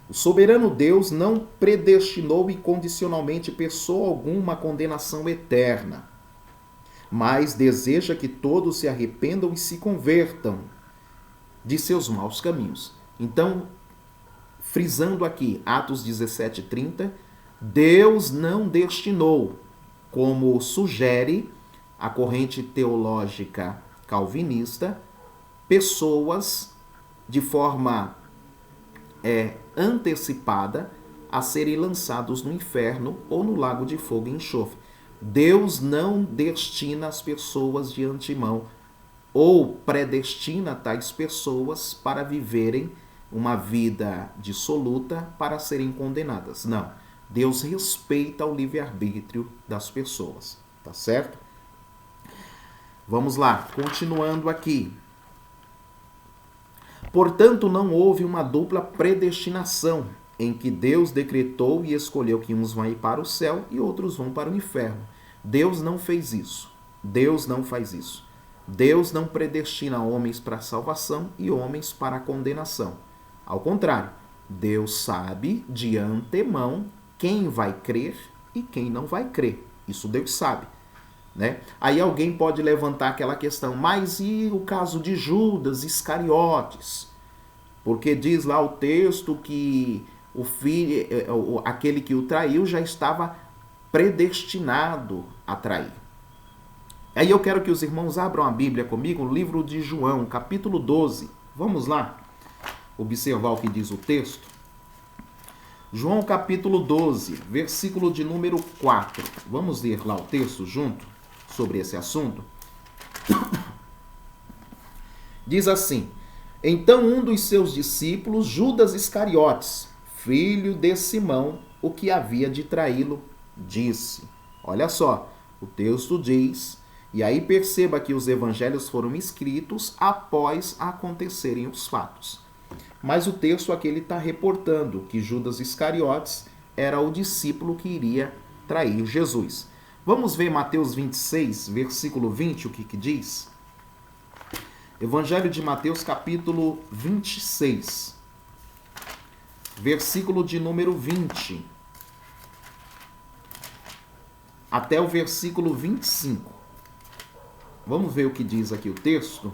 O soberano Deus não predestinou incondicionalmente pessoa alguma à condenação eterna, mas deseja que todos se arrependam e se convertam de seus maus caminhos. Então, frisando aqui, Atos 17:30, Deus não destinou, como sugere a corrente teológica calvinista, pessoas de forma antecipada a serem lançados no inferno ou no lago de fogo e enxofre. Deus não destina as pessoas de antemão ou predestina tais pessoas para viverem uma vida dissoluta para serem condenadas. Não. Deus respeita o livre-arbítrio das pessoas. Tá certo? Vamos lá, continuando aqui. Portanto, não houve uma dupla predestinação, em que Deus decretou e escolheu que uns vão ir para o céu e outros vão para o inferno. Deus não fez isso. Deus não faz isso. Deus não predestina homens para a salvação e homens para a condenação. Ao contrário, Deus sabe de antemão quem vai crer e quem não vai crer. Isso Deus sabe. Né? Aí alguém pode levantar aquela questão, mas e o caso de Judas Iscariotes? Porque diz lá o texto que o filho, aquele que o traiu já estava predestinado a trair. Aí eu quero que os irmãos abram a Bíblia comigo, o livro de João, capítulo 12. Vamos lá observar o que diz o texto. João capítulo 12, versículo de número 4. Vamos ler lá o texto junto? Sobre esse assunto, diz assim: então um dos seus discípulos, Judas Iscariotes, filho de Simão, o que havia de traí-lo, disse. Olha só, o texto diz, e aí perceba que os evangelhos foram escritos após acontecerem os fatos. Mas o texto aqui ele está reportando que Judas Iscariotes era o discípulo que iria trair Jesus. Vamos ver Mateus 26, versículo 20, o que diz? Evangelho de Mateus, capítulo 26, versículo de número 20, até o versículo 25. Vamos ver o que diz aqui o texto?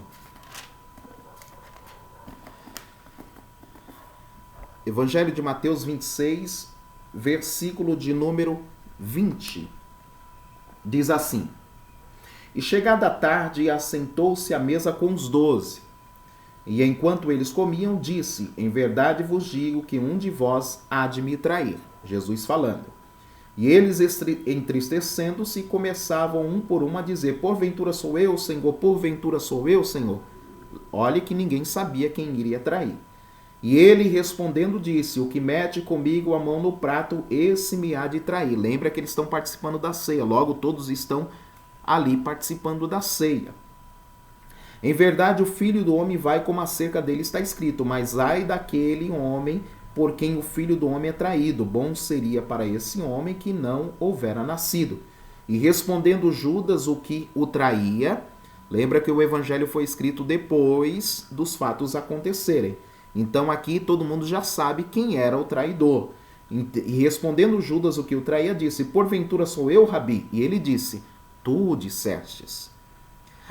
Evangelho de Mateus 26, versículo de número 20. Diz assim: e chegada a tarde, assentou-se à mesa com os 12. E enquanto eles comiam, disse: em verdade vos digo que um de vós há de me trair. Jesus falando. E eles, entristecendo-se, começavam um por um a dizer: porventura sou eu, Senhor, porventura sou eu, Senhor. Olhe que ninguém sabia quem iria trair. E ele respondendo disse: o que mete comigo a mão no prato, esse me há de trair. Lembra que eles estão participando da ceia, logo todos estão ali participando da ceia. Em verdade, o Filho do Homem vai como acerca dele está escrito, mas ai daquele homem por quem o Filho do Homem é traído. Bom seria para esse homem que não houvera nascido. E respondendo Judas, o que o traía, lembra que o evangelho foi escrito depois dos fatos acontecerem. Então aqui todo mundo já sabe quem era o traidor. E respondendo Judas, o que o traía, disse: porventura sou eu, Rabi? E ele disse: tu o dissestes.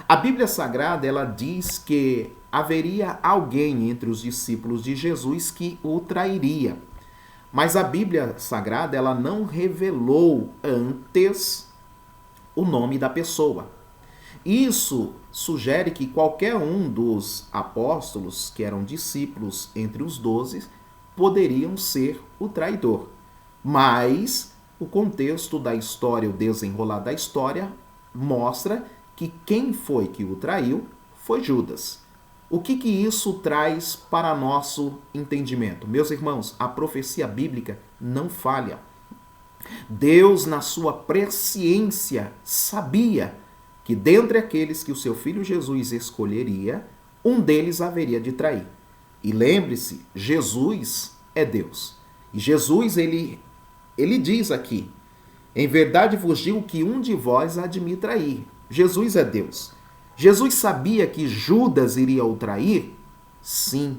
A Bíblia Sagrada, ela diz que haveria alguém entre os discípulos de Jesus que o trairia. Mas a Bíblia Sagrada, ela não revelou antes o nome da pessoa. Isso sugere que qualquer um dos apóstolos, que eram discípulos entre os 12, poderiam ser o traidor. Mas o contexto da história, o desenrolar da história, mostra que quem foi que o traiu foi Judas. O que isso traz para nosso entendimento? Meus irmãos, a profecia bíblica não falha. Deus, na sua presciência, sabia que dentre aqueles que o seu filho Jesus escolheria, um deles haveria de trair. E lembre-se, Jesus é Deus. E Jesus, ele diz aqui: em verdade vos digo que um de vós há de me trair. Jesus é Deus. Jesus sabia que Judas iria o trair? Sim,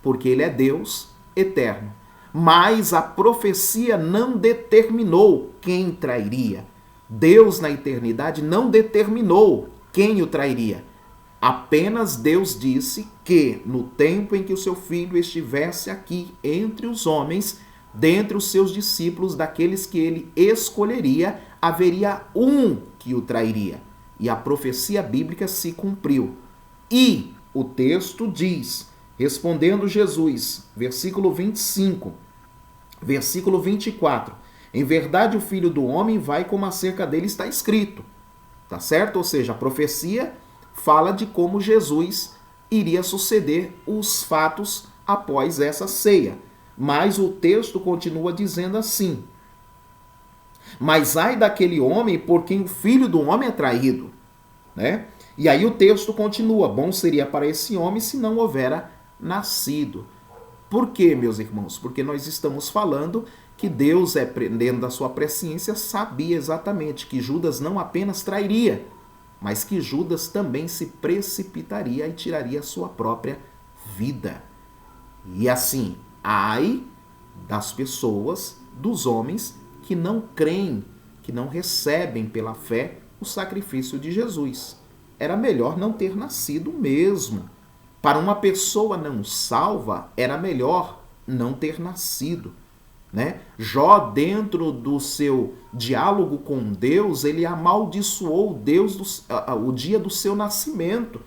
porque ele é Deus eterno. Mas a profecia não determinou quem trairia. Deus, na eternidade, não determinou quem o trairia. Apenas Deus disse que, no tempo em que o seu filho estivesse aqui entre os homens, dentre os seus discípulos, daqueles que ele escolheria, haveria um que o trairia. E a profecia bíblica se cumpriu. E o texto diz, respondendo Jesus, versículo 25, versículo 24, em verdade o Filho do Homem vai como acerca dele está escrito. Tá certo? Ou seja, a profecia fala de como Jesus iria suceder os fatos após essa ceia. Mas o texto continua dizendo assim: mas ai daquele homem por quem o filho do homem é traído, né? E aí o texto continua: bom seria para esse homem se não houvera nascido. Por quê, meus irmãos? Porque nós estamos falando que Deus, dentro da sua presciência, sabia exatamente que Judas não apenas trairia, mas que Judas também se precipitaria e tiraria a sua própria vida. E assim, ai das pessoas, dos homens que não creem, que não recebem pela fé o sacrifício de Jesus. Era melhor não ter nascido mesmo. Para uma pessoa não salva, era melhor não ter nascido, né? Jó, dentro do seu diálogo com Deus, ele amaldiçoou Deus o dia do seu nascimento.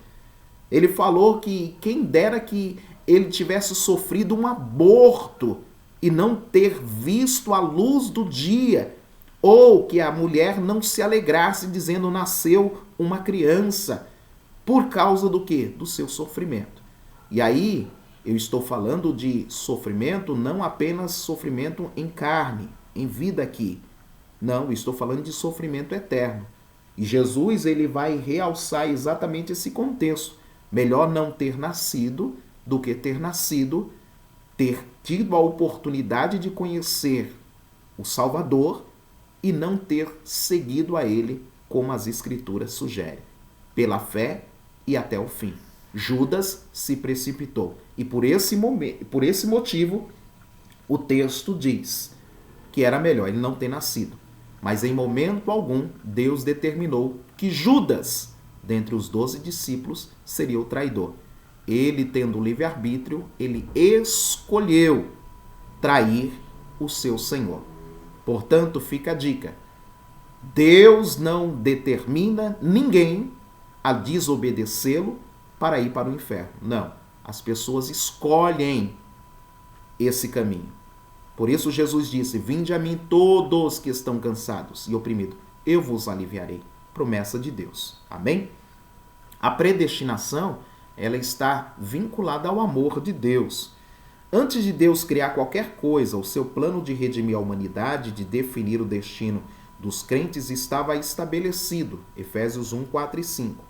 Ele falou que quem dera que ele tivesse sofrido um aborto e não ter visto a luz do dia, ou que a mulher não se alegrasse dizendo nasceu uma criança, por causa do quê? Do seu sofrimento. E aí eu estou falando de sofrimento, não apenas sofrimento em carne, em vida aqui. Não, estou falando de sofrimento eterno. E Jesus, ele vai realçar exatamente esse contexto. Melhor não ter nascido do que ter nascido, ter tido a oportunidade de conhecer o Salvador e não ter seguido a ele, como as Escrituras sugerem, pela fé e até o fim. Judas se precipitou. E por esse motivo, o texto diz que era melhor ele não ter nascido. Mas em momento algum, Deus determinou que Judas, dentre os 12 discípulos, seria o traidor. Ele, tendo livre-arbítrio, ele escolheu trair o seu Senhor. Portanto, fica a dica: Deus não determina ninguém a desobedecê-lo para ir para o inferno. Não. As pessoas escolhem esse caminho. Por isso Jesus disse: vinde a mim todos que estão cansados e oprimidos, eu vos aliviarei. Promessa de Deus. Amém? A predestinação, ela está vinculada ao amor de Deus. Antes de Deus criar qualquer coisa, o seu plano de redimir a humanidade, de definir o destino dos crentes, estava estabelecido. Efésios 1, 4 e 5.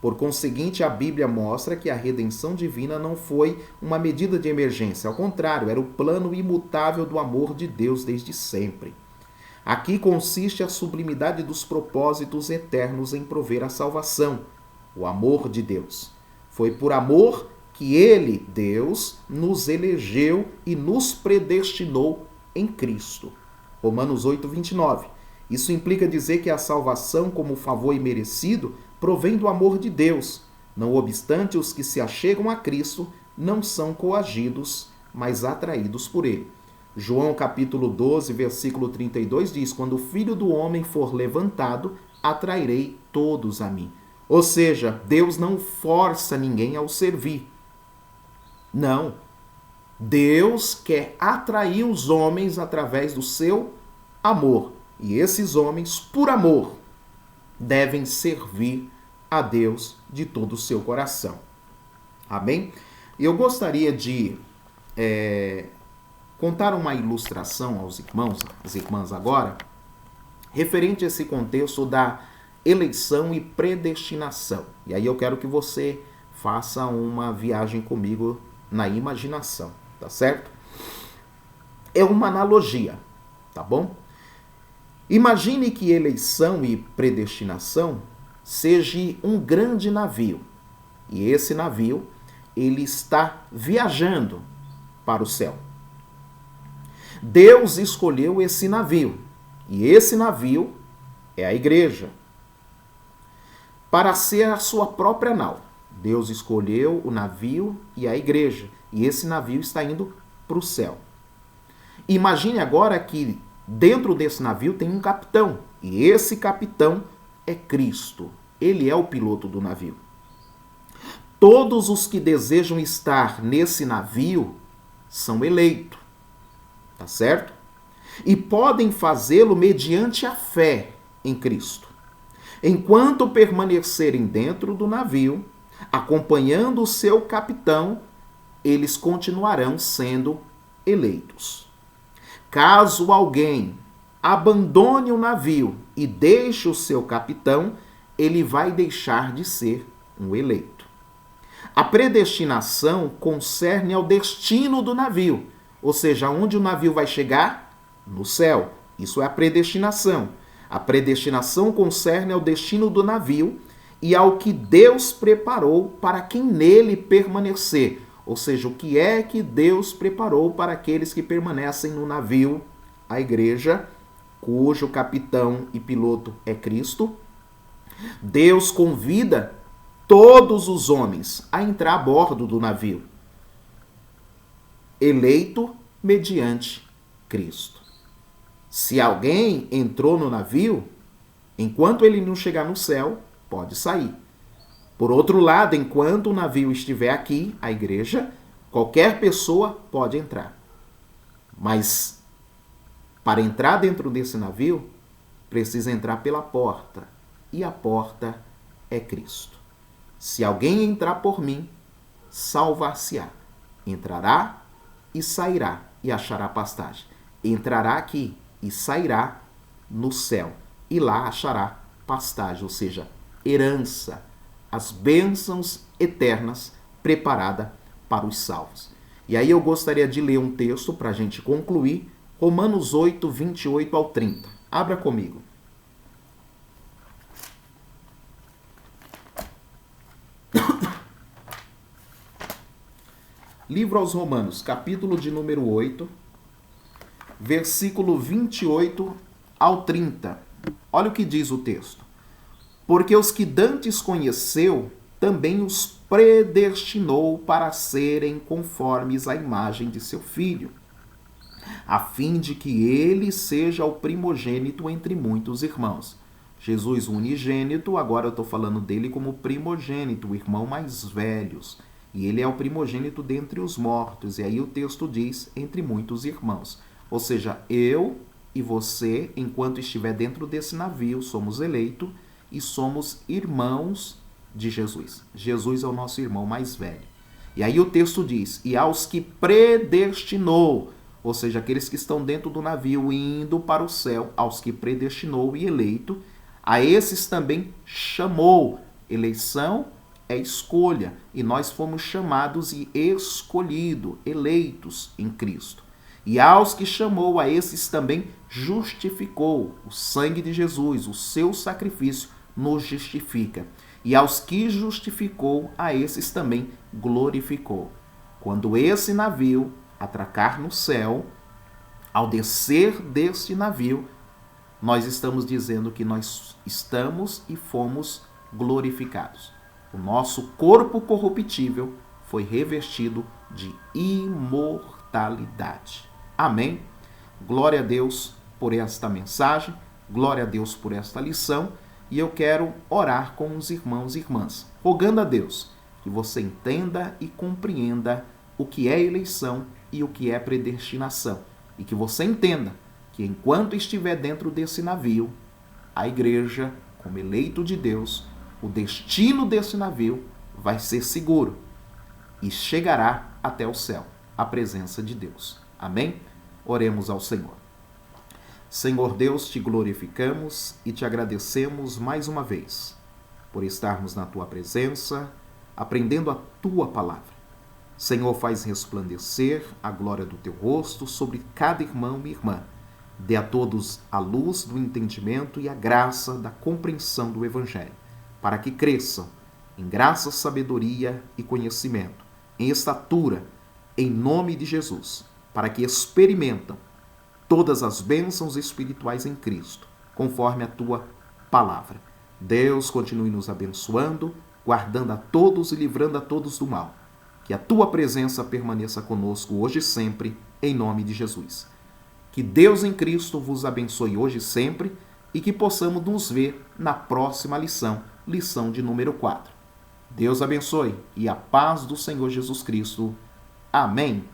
Por conseguinte, a Bíblia mostra que a redenção divina não foi uma medida de emergência. Ao contrário, era o plano imutável do amor de Deus desde sempre. Aqui consiste a sublimidade dos propósitos eternos em prover a salvação, o amor de Deus. Foi por amor que ele, Deus, nos elegeu e nos predestinou em Cristo. Romanos 8, 29. Isso implica dizer que a salvação, como favor imerecido, provém do amor de Deus. Não obstante, os que se achegam a Cristo não são coagidos, mas atraídos por ele. João capítulo 12, versículo 32 diz: quando o Filho do Homem for levantado, atrairei todos a mim. Ou seja, Deus não força ninguém ao servir. Não. Deus quer atrair os homens através do seu amor. E esses homens, por amor, devem servir a Deus de todo o seu coração. Amém? Eu gostaria de contar uma ilustração aos irmãos, às irmãs agora, referente a esse contexto da eleição e predestinação. E aí eu quero que você faça uma viagem comigo na imaginação, tá certo? É uma analogia, tá bom? Imagine que eleição e predestinação seja um grande navio. E esse navio, ele está viajando para o céu. Deus escolheu esse navio. E esse navio é a igreja, para ser a sua própria nau. Deus escolheu o navio e a igreja. E esse navio está indo para o céu. Imagine agora que dentro desse navio tem um capitão. E esse capitão é Cristo. Ele é o piloto do navio. Todos os que desejam estar nesse navio são eleitos. Tá certo? E podem fazê-lo mediante a fé em Cristo. Enquanto permanecerem dentro do navio, acompanhando o seu capitão, eles continuarão sendo eleitos. Caso alguém abandone o navio e deixe o seu capitão, ele vai deixar de ser um eleito. A predestinação concerne ao destino do navio, ou seja, onde o navio vai chegar? No céu. Isso é a predestinação. A predestinação concerne ao destino do navio e ao que Deus preparou para quem nele permanecer. Ou seja, o que é que Deus preparou para aqueles que permanecem no navio, a igreja, cujo capitão e piloto é Cristo. Deus convida todos os homens a entrar a bordo do navio, eleito mediante Cristo. Se alguém entrou no navio, enquanto ele não chegar no céu, pode sair. Por outro lado, enquanto o navio estiver aqui, a igreja, qualquer pessoa pode entrar. Mas para entrar dentro desse navio, precisa entrar pela porta. E a porta é Cristo. Se alguém entrar por mim, salvar-se-á. Entrará e sairá e achará pastagem. Entrará aqui e sairá no céu. E lá achará pastagem, ou seja, herança, as bênçãos eternas preparadas para os salvos. E aí eu gostaria de ler um texto para a gente concluir, Romanos 8, 28 ao 30. Abra comigo. Livro aos Romanos, capítulo de número 8, versículo 28 ao 30. Olha o que diz o texto. Porque os que dantes conheceu, também os predestinou para serem conformes à imagem de seu Filho, a fim de que ele seja o primogênito entre muitos irmãos. Jesus, o unigênito, agora eu estou falando dele como primogênito, o irmão mais velho. E ele é o primogênito dentre os mortos. E aí o texto diz, entre muitos irmãos. Ou seja, eu e você, enquanto estiver dentro desse navio, somos eleitos e somos irmãos de Jesus. Jesus é o nosso irmão mais velho. E aí o texto diz, e aos que predestinou, ou seja, aqueles que estão dentro do navio indo para o céu, aos que predestinou e eleito, a esses também chamou. Eleição é escolha, e nós fomos chamados e escolhidos, eleitos em Cristo. E aos que chamou, a esses também justificou. O sangue de Jesus, o seu sacrifício, nos justifica. E aos que justificou, a esses também glorificou. Quando esse navio atracar no céu, ao descer deste navio, nós estamos dizendo que nós estamos e fomos glorificados. O nosso corpo corruptível foi revestido de imortalidade. Amém? Glória a Deus por esta mensagem, glória a Deus por esta lição, e eu quero orar com os irmãos e irmãs, rogando a Deus que você entenda e compreenda o que é eleição e o que é predestinação, e que você entenda que enquanto estiver dentro desse navio, a igreja, como eleito de Deus, o destino desse navio vai ser seguro e chegará até o céu, a presença de Deus. Amém? Oremos ao Senhor. Senhor Deus, te glorificamos e te agradecemos mais uma vez por estarmos na tua presença, aprendendo a tua palavra. Senhor, faz resplandecer a glória do teu rosto sobre cada irmão e irmã. Dê a todos a luz do entendimento e a graça da compreensão do Evangelho, para que cresçam em graça, sabedoria e conhecimento, em estatura, em nome de Jesus, para que experimentam todas as bênçãos espirituais em Cristo, conforme a tua palavra. Deus continue nos abençoando, guardando a todos e livrando a todos do mal. Que a tua presença permaneça conosco hoje e sempre, em nome de Jesus. Que Deus em Cristo vos abençoe hoje e sempre e que possamos nos ver na próxima lição, lição de número 4. Deus abençoe e a paz do Senhor Jesus Cristo. Amém.